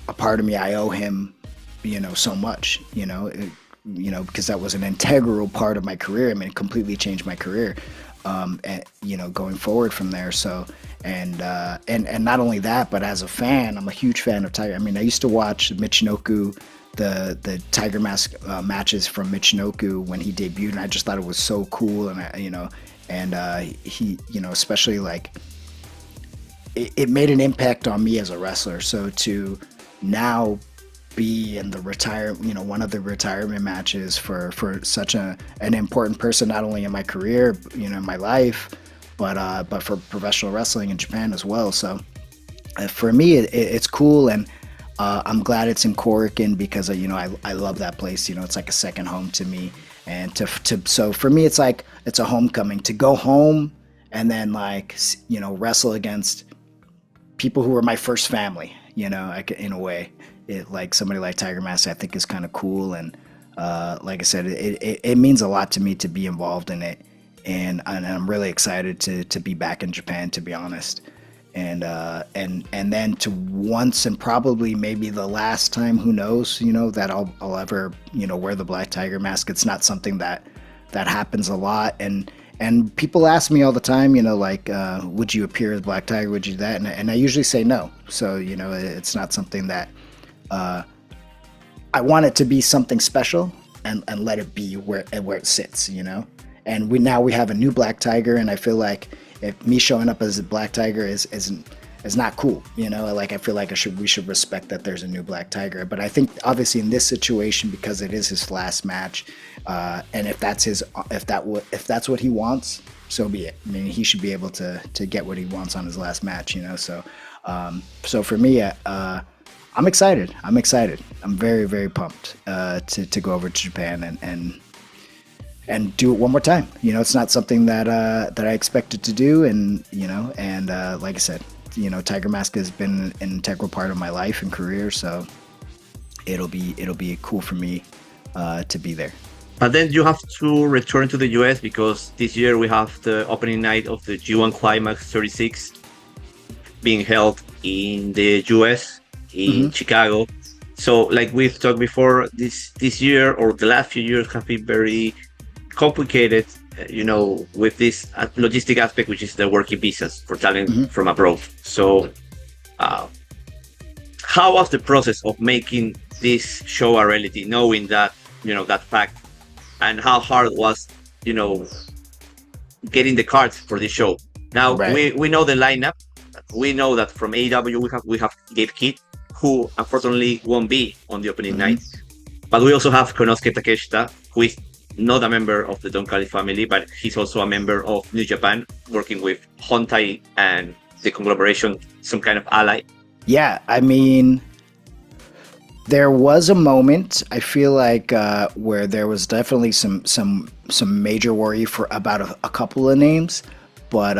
a part of me, I owe him, you know, so much, you know, because that was an integral part of my career. I mean, it completely changed my career. and, going forward from there. So, and not only that, but as a fan, I'm a huge fan of Tiger. I mean, I used to watch Michinoku, the Tiger Mask matches from Michinoku when he debuted, and I just thought it was so cool. And he, especially like it made an impact on me as a wrestler. So to now be in the one of the retirement matches for such an important person, not only in my career, in my life, but for professional wrestling in Japan as well. So for me, it's cool, and I'm glad it's in Korakuen because I love that place. It's like a second home to me, and so for me, it's like it's a homecoming to go home and then wrestle against people who were my first family. In a way. It, like somebody like Tiger Mask, I think is kind of cool, and like I said, it means a lot to me to be involved in it, and I'm really excited to be back in Japan, to be honest, and then to once and probably maybe the last time, who knows, that I'll ever wear the black Tiger Mask. It's not something that happens a lot, and people ask me all the time, would you appear as Black Tiger? Would you that? And I usually say no. So it's not something that. I want it to be something special and let it be where it sits, And we have a new Black Tiger, and I feel like if me showing up as a Black Tiger is not cool, I feel like we should respect that there's a new Black Tiger. But I think obviously in this situation, because it is his last match, and if that's what he wants, so be it. I mean, he should be able to get what he wants on his last match, So for me, I'm excited. I'm very, very pumped to go over to Japan and do it one more time. It's not something that I expected to do, and like I said, Tiger Mask has been an integral part of my life and career, so it'll be cool for me to be there. But then you have to return to the US because this year we have the opening night of the G1 Climax 36 being held in the US. In Chicago. So like we've talked before, this year or the last few years have been very complicated, with this logistic aspect, which is the working visas for talent from abroad. So how was the process of making this show a reality, knowing that, that fact, and how hard was, getting the cards for this show? Now, right. we know the lineup. We know that from AEW we have Gabe Kidd, who unfortunately won't be on the opening night. But we also have Konosuke Takeshita, who is not a member of the Don Callis family, but he's also a member of New Japan, working with Hontai and the conglomeration, some kind of ally. Yeah, I mean, there was a moment, I feel like, where there was definitely some major worry about a couple of names, but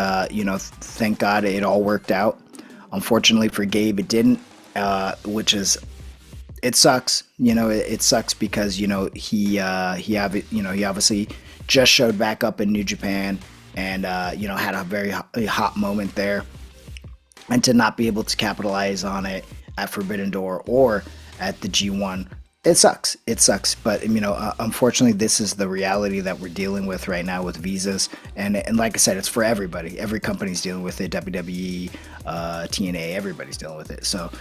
thank God it all worked out. Unfortunately for Gabe, it didn't. It sucks, it sucks because, he obviously just showed back up in New Japan and, had a very hot moment there, and to not be able to capitalize on it at Forbidden Door or at the G1, it sucks. But, unfortunately, this is the reality that we're dealing with right now with visas. And like I said, it's for everybody. Every company's dealing with it. WWE, TNA, everybody's dealing with it. So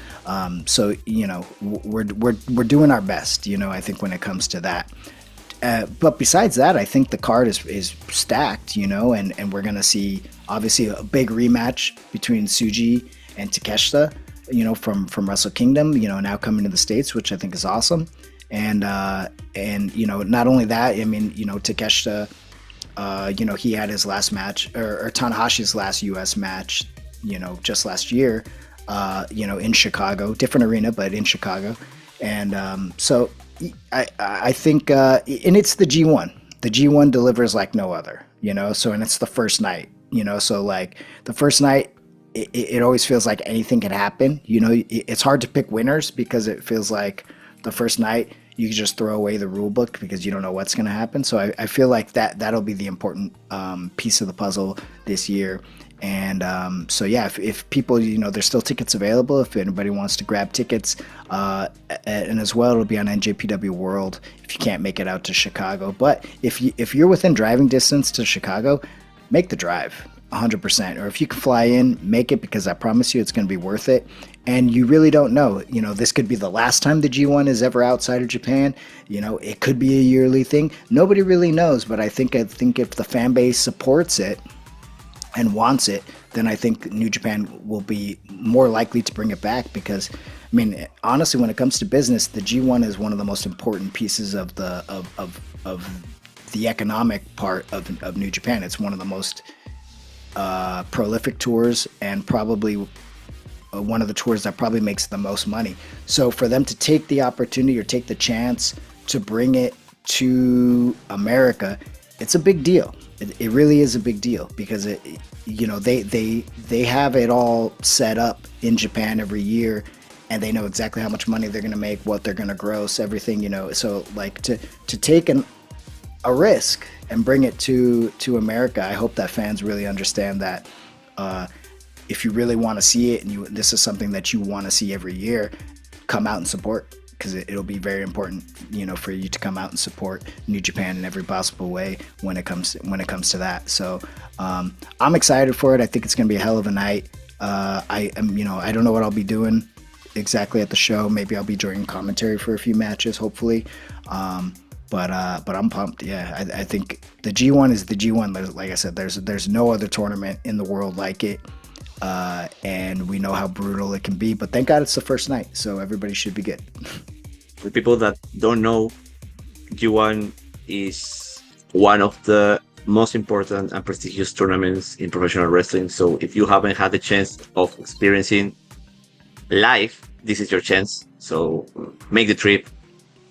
we're doing our best, I think, when it comes to that. But besides that, I think the card is stacked, and we're going to see, obviously, a big rematch between Tsuji and Takeshita, from Wrestle Kingdom, now coming to the States, which I think is awesome. And not only that, I mean, Takeshita, he had his last match, or Tanahashi's last US match, just last year, in Chicago, different arena, but in Chicago. And so I think, and it's the G1. The G1 delivers like no other, so, and it's the first night, so like the first night, it always feels like anything can happen. It's hard to pick winners because it feels like the first night you can just throw away the rule book because you don't know what's going to happen. So I feel like that'll be the important piece of the puzzle this year. And so yeah, if people, there's still tickets available if anybody wants to grab tickets. And as well, it'll be on NJPW World if you can't make it out to Chicago. But if you're within driving distance to Chicago, make the drive 100%. Or if you can fly in, make it, because I promise you it's going to be worth it. And you really don't know, this could be the last time the G1 is ever outside of Japan. It could be a yearly thing. Nobody really knows, but I think if the fan base supports it and wants it, then I think New Japan will be more likely to bring it back, because honestly, when it comes to business, the G1 is one of the most important pieces of the economic part of New Japan. It's one of the most prolific tours, and probably one of the tours that probably makes the most money. So for them to take the opportunity or take the chance to bring it to America, it's a big deal. It really is a big deal, because they have it all set up in Japan every year, and they know exactly how much money they're going to make, what they're going to gross, everything. So like to take a risk and bring it to America, I hope that fans really understand that. If you really want to see it, and this is something that you want to see every year, come out and support, because it'll be very important, for you to come out and support New Japan in every possible way when it comes to that. So I'm excited for it. I think it's going to be a hell of a night. I don't know what I'll be doing exactly at the show. Maybe I'll be doing commentary for a few matches, hopefully. But I'm pumped. Yeah, I think the G1 is the G1. Like I said, there's no other tournament in the world like it. And we know how brutal it can be, but thank God it's the first night, so everybody should be good. For people that don't know, G1 is one of the most important and prestigious tournaments in professional wrestling. So if you haven't had the chance of experiencing live, this is your chance. So make the trip.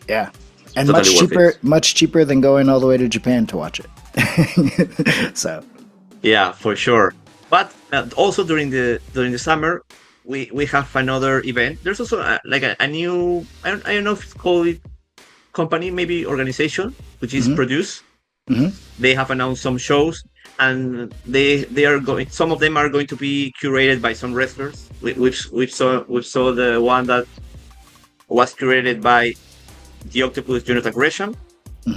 Yeah, and totally much cheaper than going all the way to Japan to watch it. So yeah, for sure. But also during the summer, we have another event. There's also a new, I don't know if it's called it company, maybe organization, which is Produce. Mm-hmm. They have announced some shows, and they are going. Some of them are going to be curated by some wrestlers. We saw the one that was curated by the Octopus Jonathan Gresham,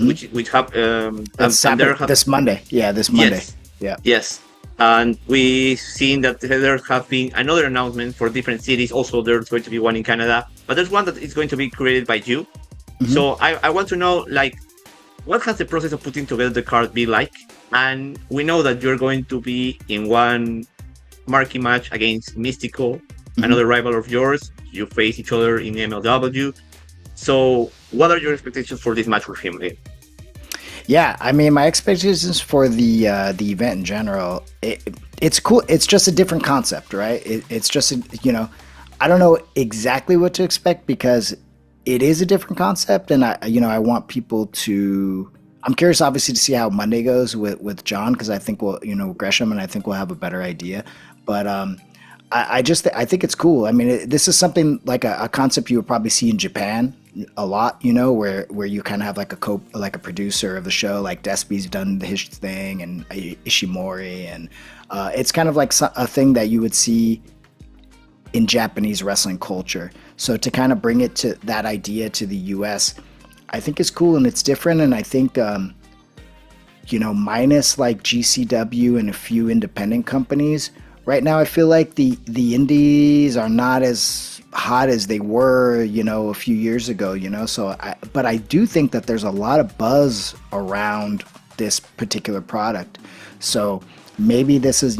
which have this Monday. Yeah, this Monday. Yes, yeah. Yes. And we've seen that there have been another announcement for different cities. Also, there's going to be one in Canada, but there's one that is going to be created by you. Mm-hmm. So I want to know, what has the process of putting together the card be like? And we know that you're going to be in one marquee match against Mystico, another rival of yours. You face each other in MLW. So what are your expectations for this match with him? Yeah, my expectations for the event in general, it's cool. It's just a different concept, right? It's just, I don't know exactly what to expect, because it is a different concept, and I want people to. I'm curious, obviously, to see how Monday goes with John, because I think Gresham, and I think we'll have a better idea. But I think it's cool. This is something like a concept you would probably see in Japan a lot, where you kind of have like a producer of the show, like Despy's done his thing, and Ishimori, and it's kind of like a thing that you would see in Japanese wrestling culture. So to kind of bring it to that idea to the US, I think is cool, and it's different. And I think minus like GCW and a few independent companies right now, I feel like the indies are not as hot as they were, a few years ago, but I do think that there's a lot of buzz around this particular product. So maybe this is,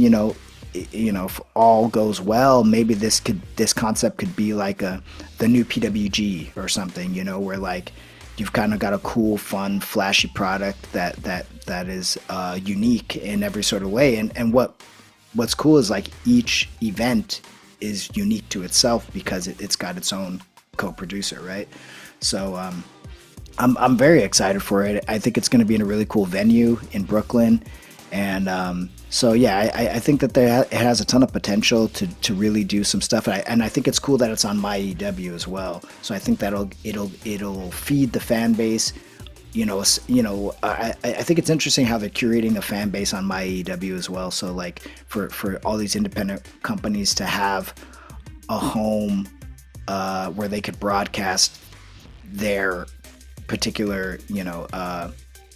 if all goes well, maybe this concept could be like the new PWG or something, where like you've kind of got a cool, fun, flashy product that is unique in every sort of way. And what's cool is like each event is unique to itself, because it's got its own co-producer, right? So I'm very excited for it. I think it's going to be in a really cool venue in Brooklyn, and so yeah, I think that it has a ton of potential to really do some stuff, and I think it's cool that it's on MyEW as well. So I think it'll feed the fan base. I think it's interesting how they're curating a fan base on MyEW as well. So like for all these independent companies to have a home where they could broadcast their particular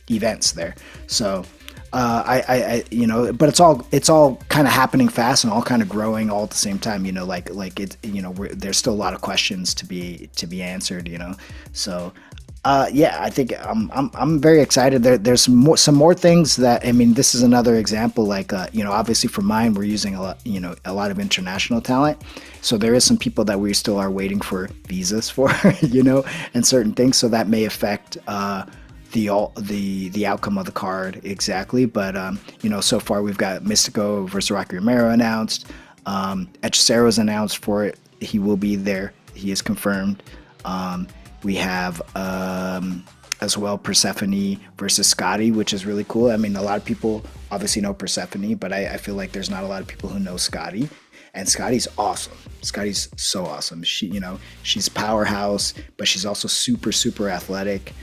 events there. So But it's all kind of happening fast and all kind of growing all at the same time. Like it. There's still a lot of questions to be answered. So. I think I'm very excited. There's some more things that, I mean, this is another example. Like obviously for mine, we're using a lot of international talent. So there is some people that we still are waiting for visas for, and certain things. So that may affect the outcome of the card exactly. But so far we've got Mystico versus Rocky Romero announced. Hechicero's announced for it. He will be there. He is confirmed. We have as well Persephone versus Scotty, which is really cool. I mean, a lot of people obviously know Persephone, but I feel like there's not a lot of people who know Scotty. And Scotty's awesome. Scotty's so awesome. She's a powerhouse, but she's also super, super athletic.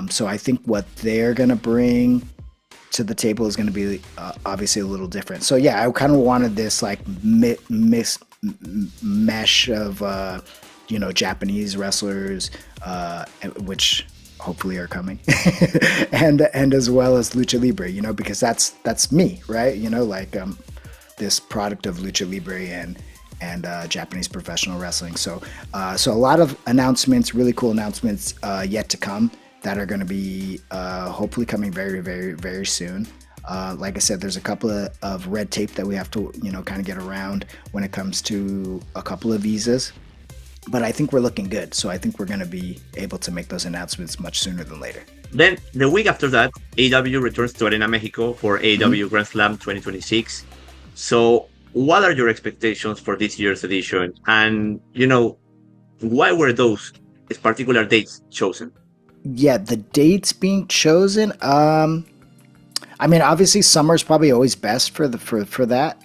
So I think what they're going to bring to the table is going to be obviously a little different. So yeah, I kind of wanted this like mesh of Japanese wrestlers, which hopefully are coming, and as well as lucha libre, because that's me, right? This product of lucha libre and Japanese professional wrestling. So a lot of announcements, really cool announcements yet to come that are going to be hopefully coming very, very, very soon. Like I said, there's a couple of red tape that we have to kind of get around when it comes to a couple of visas. But I think we're looking good. So I think we're going to be able to make those announcements much sooner than later. Then the week after that, AEW returns to Arena Mexico for AEW Grand Slam 2026. So what are your expectations for this year's edition? And, why were those particular dates chosen? Yeah, the dates being chosen. I mean, obviously summer's probably always best for that,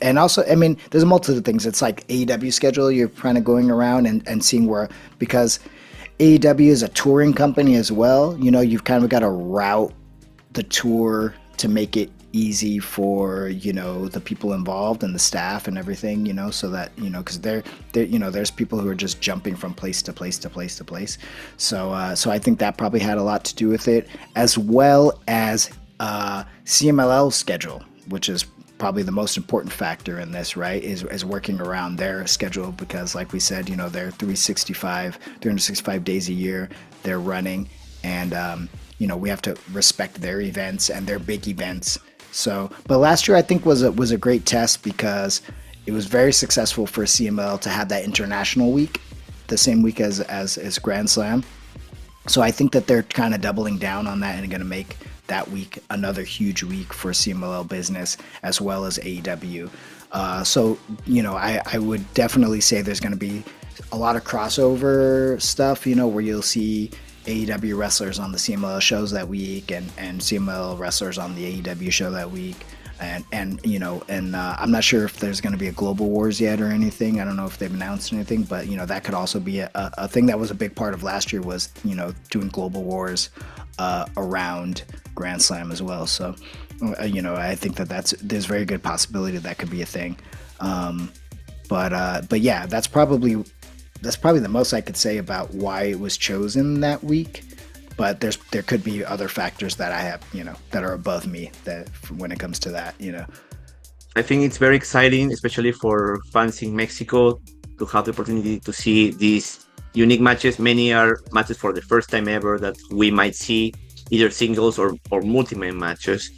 and also, I mean, there's a multitude of things. It's like AEW schedule. You're kind of going around and seeing where, because AEW is a touring company as well. You've kind of got to route the tour to make it easy for, the people involved and the staff and everything, so that, because they're there's people who are just jumping from place to place to place to place. So I think that probably had a lot to do with it, as well as CMLL schedule, which is probably the most important factor in this, right, is working around their schedule, because like we said, they're 365 days a year they're running, and we have to respect their events and their big events. So, but last year I think was a great test, because it was very successful for CMLL to have that international week, the same week as Grand Slam. So I think that they're kind of doubling down on that and going to make that week another huge week for CMLL business, as well as AEW. So I would definitely say there's going to be a lot of crossover stuff, where you'll see AEW wrestlers on the CMLL shows that week, and CMLL wrestlers on the AEW show that week. And I'm not sure if there's going to be a Global Wars yet or anything. I don't know if they've announced anything, but that could also be a thing that was a big part of last year, was doing Global Wars around Grand Slam as well. So I think there's very good possibility that could be a thing. But yeah, that's probably the most I could say about why it was chosen that week. But there could be other factors that I have, that are above me, that when it comes to that, I think it's very exciting, especially for fans in Mexico, to have the opportunity to see these unique matches. Many are matches for the first time ever that we might see, either singles or multi-man matches.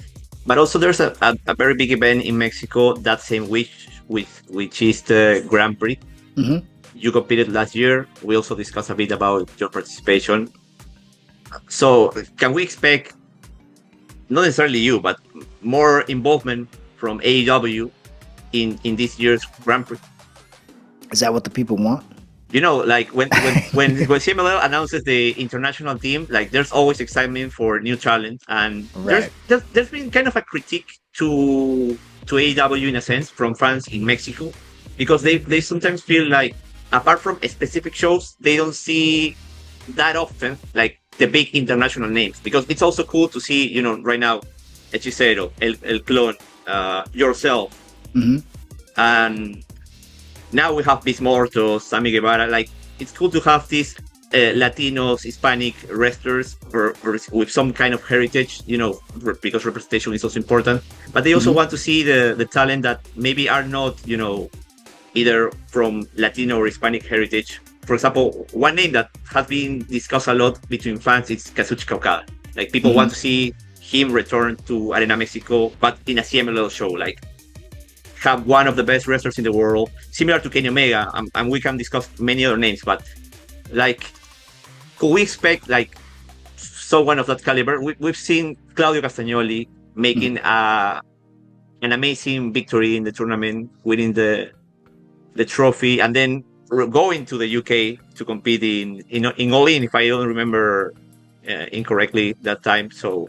But also there's a very big event in Mexico that same week, which is the Grand Prix. Mm-hmm. You competed last year. We also discussed a bit about your participation. So can we expect, not necessarily you, but more involvement from AEW in this year's Grand Prix? Is that what the people want? Like when CMLL announces the international team, like there's always excitement for new talent, and right. there's been kind of a critique to AEW in a sense from fans in Mexico, because they sometimes feel like, apart from specific shows, they don't see that often like the big international names, because it's also cool to see, right now, Hechicero, El Clon, yourself, mm-hmm. and now we have Bismorto, Sammy Guevara. Like, it's cool to have these Latinos, Hispanic wrestlers with some kind of heritage, because representation is also important. But they also Mhm. want to see the talent that maybe are not, either from Latino or Hispanic heritage. For example, one name that has been discussed a lot between fans is Kazuchika Okada. Like people want Mhm. to see him return to Arena Mexico, but in a CMLL show. Like have one of the best wrestlers in the world, similar to Kenny Omega, and we can discuss many other names. But like, could we expect like someone of that caliber? We've seen Claudio Castagnoli Mhm. making an amazing victory in the tournament, winning the trophy, and then going to the UK to compete in All In, if I don't remember incorrectly that time. So,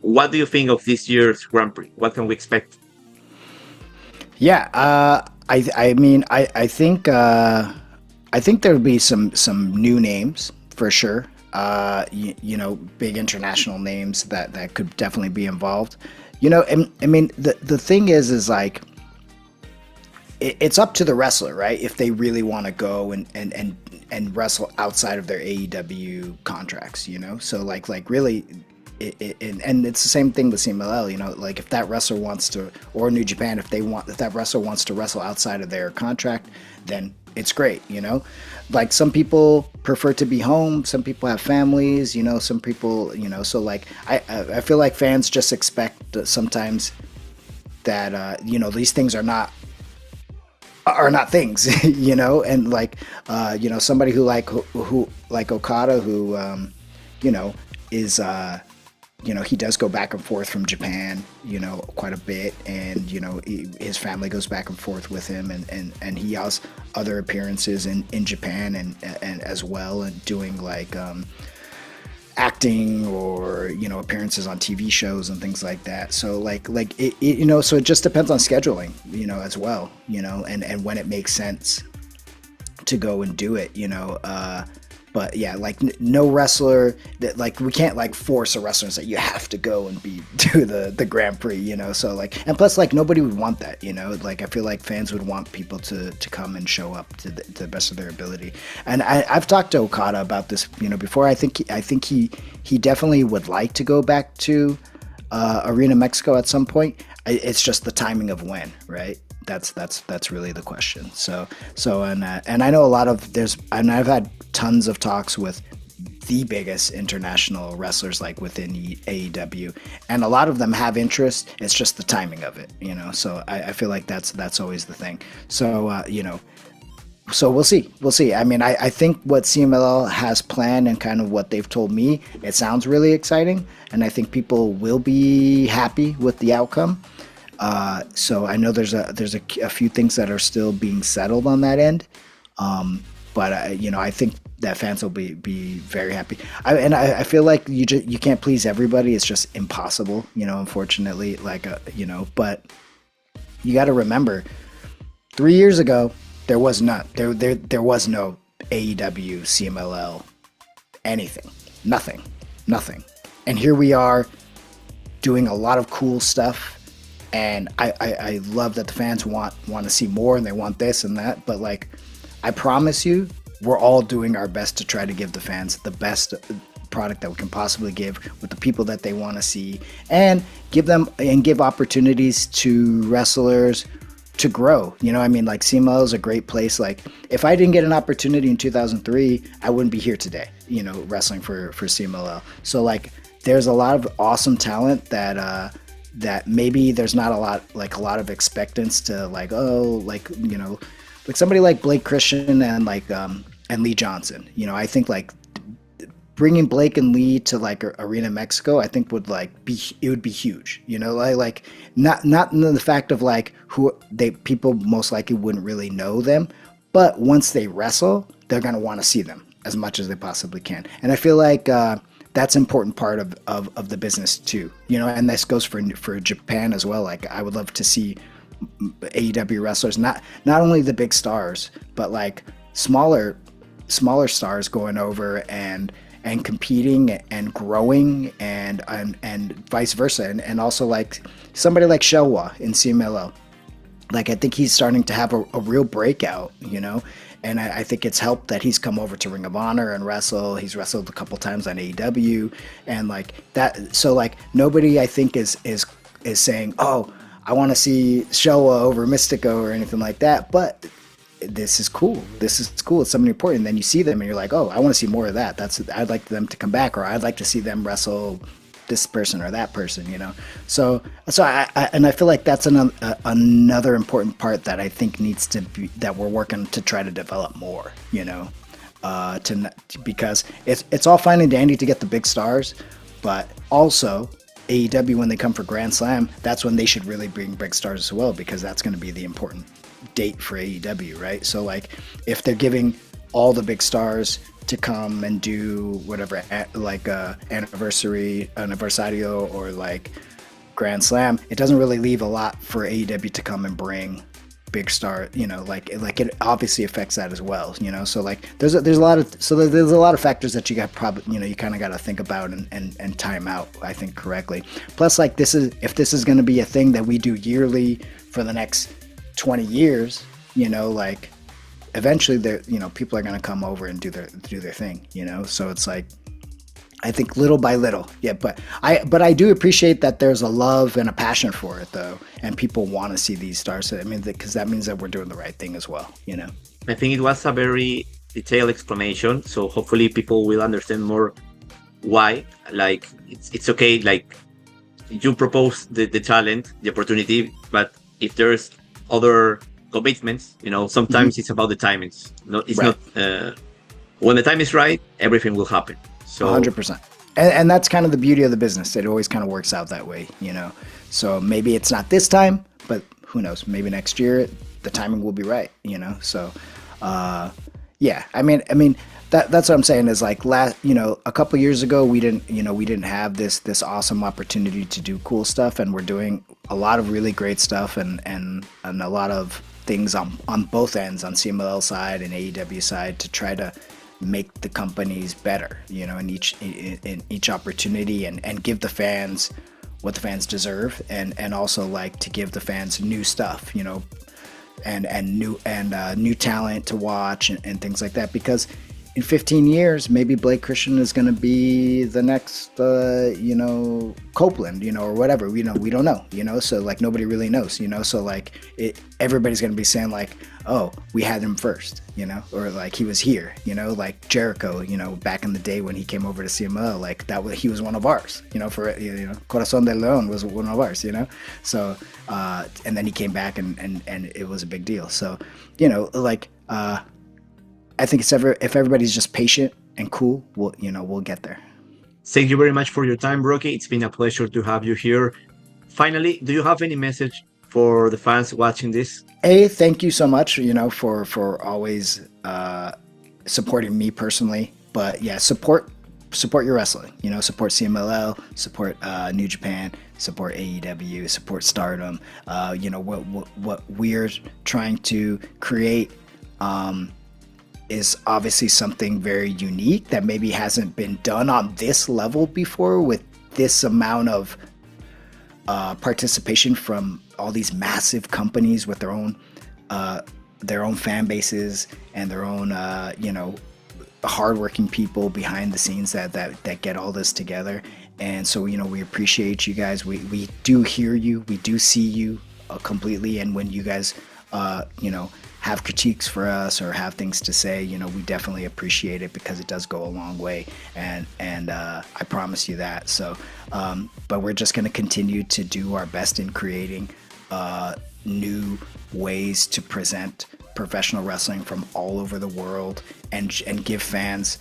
what do you think of this year's Grand Prix? What can we expect? Yeah, I mean, I think there'll be some new names for sure. Big international names that could definitely be involved. And I mean, the thing is like it's up to the wrestler, right? If they really want to go and wrestle outside of their AEW contracts, So like really, and it's the same thing with CMLL. Like if that wrestler wants to, or New Japan, if that wrestler wants to wrestle outside of their contract, then it's great. Like some people prefer to be home, some people have families, some people, so like I feel like fans just expect sometimes that these things are not things, and like somebody who like Okada, who is he does go back and forth from Japan, quite a bit, and his family goes back and forth with him, and he has other appearances in Japan and as well, and doing like acting or appearances on TV shows and things like that. So like it so it just depends on scheduling, as well, and when it makes sense to go and do it, but yeah, like no wrestler that like we can't like force a wrestler and say you have to go and do the Grand Prix, So like, and plus like nobody would want that, Like I feel like fans would want people to come and show up to the best of their ability. And I've talked to Okada about this, before. I think he definitely would like to go back to Arena Mexico at some point. It's just the timing of when, right? That's really the question. And I know and I've had tons of talks with the biggest international wrestlers like within AEW, and a lot of them have interest. It's just the timing of it, So I feel like that's always the thing. So so we'll see. I mean, I think what CMLL has planned and kind of what they've told me, it sounds really exciting, and I think people will be happy with the outcome. So I know there's a few things that are still being settled on that end, but I think that fans will be very happy. I feel like you can't please everybody. It's just impossible, unfortunately. Like but you got to remember, 3 years ago there was no AEW, CMLL, anything, nothing, and here we are doing a lot of cool stuff. And I love that the fans want to see more, and they want this and that. But like, I promise you, we're all doing our best to try to give the fans the best product that we can possibly give with the people that they want to see, and give opportunities to wrestlers to grow. I mean, like CMLL is a great place. Like if I didn't get an opportunity in 2003, I wouldn't be here today, wrestling for CMLL. So like, there's a lot of awesome talent that maybe there's not a lot of expectance to like, like somebody like Blake Christian and like and Lee Johnson. I think like bringing Blake and Lee to like Arena Mexico, I think would be huge. Like not in the fact of like people most likely wouldn't really know them, but once they wrestle, they're gonna want to see them as much as they possibly can. And I feel like that's an important part of the business too, and this goes for Japan as well. Like I would love to see AEW wrestlers, not only the big stars, but like smaller stars going over and competing and growing and vice versa. And also like somebody like Shelwa in CMLL. Like I think he's starting to have a real breakout, And I think it's helped that he's come over to Ring of Honor and wrestle. He's wrestled a couple times on AEW, and like that. So like nobody I think is saying, oh, I want to see Showa over Mystico or anything like that. But this is cool. This is cool. It's something important. And then you see them and you're like, oh, I want to see more of that. I'd like them to come back, or I'd like to see them wrestle this person or that person, you know? So I feel like that's another important part that I think needs to be, that we're working to try to develop more, you know, because it's all fine and dandy to get the big stars, but also AEW, when they come for Grand Slam, that's when they should really bring big stars as well, because that's going to be the important date for AEW, right? So like if they're giving all the big stars to come and do whatever, like anniversario or like Grand Slam, it doesn't really leave a lot for AEW to come and bring big star, you know, like it obviously affects that as well, you know. So like there's a lot of factors that you got probably, you know, you kind of got to think about and time out, I think, correctly. Plus, like if this is going to be a thing that we do yearly for the next 20 years, you know, like eventually there, you know, people are going to come over and do their thing, you know. So it's like, I think little by little, yeah. But I do appreciate that there's a love and a passion for it, though, and people want to see these stars. I mean, because that means that we're doing the right thing as well, you know. I think it was a very detailed explanation, so hopefully people will understand more why. Like it's okay, like you propose the talent, the opportunity, but if there's other commitments, you know, sometimes it's about the timings. It's right. not when the time is right, everything will happen. So 100%. And that's kind of the beauty of the business. It always kind of works out that way, you know. So maybe it's not this time, but who knows? Maybe next year the timing will be right, you know. So yeah, I mean that's what I'm saying is like a couple years ago we didn't have this awesome opportunity to do cool stuff, and we're doing a lot of really great stuff and a lot of things on both ends, on CMLL side and AEW side, to try to make the companies better, you know, in each opportunity, and give the fans what the fans deserve, and also like to give the fans new stuff, you know, and new talent to watch and things like that, because in 15 years, maybe Blake Christian is going to be the next, you know, Copeland, you know, or whatever. We don't know, you know, so like nobody really knows, you know, so like everybody's going to be saying like, oh, we had him first, you know, or like he was here, you know, like Jericho, you know, back in the day when he came over to CMLL, like he was one of ours, you know, Corazón del León was one of ours, you know, so, and then he came back and it was a big deal. So, you know, like, I think if everybody's just patient and cool, we'll get there. Thank you very much for your time, Rocky. It's been a pleasure to have you here. Finally, do you have any message for the fans watching this? Thank you so much, you know, for always supporting me personally. But yeah, support your wrestling. You know, support CMLL, support New Japan, support AEW, support Stardom. You know, what we're trying to create is obviously something very unique that maybe hasn't been done on this level before, with this amount of participation from all these massive companies with their own fan bases and their own you know, hardworking people behind the scenes that get all this together. And so, you know, we appreciate you guys. We do hear you, we do see you completely, and when you guys you know, have critiques for us or have things to say, you know, we definitely appreciate it, because it does go a long way, and I promise you that. So but we're just going to continue to do our best in creating new ways to present professional wrestling from all over the world, and give fans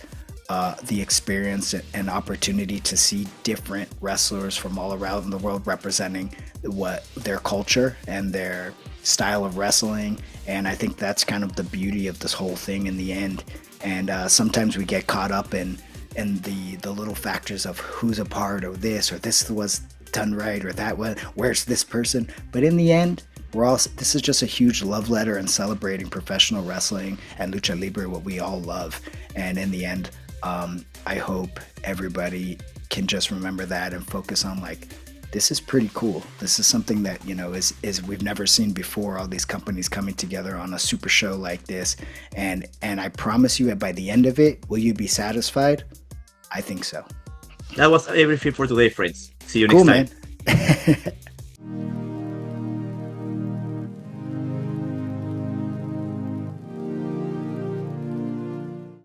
the experience and opportunity to see different wrestlers from all around the world representing their culture and their style of wrestling. And I think that's kind of the beauty of this whole thing in the end. And sometimes we get caught up in the little factors of who's a part of this, or this was done right, or that was, where's this person. But in the end, this is just a huge love letter and celebrating professional wrestling and lucha libre, what we all love. And in the end, I hope everybody can just remember that and focus on like this is pretty cool. This is something that, you know, is we've never seen before. All these companies coming together on a super show like this, and I promise you, that by the end of it, will you be satisfied? I think so. That was everything for today, friends. See you Cool, next time. man.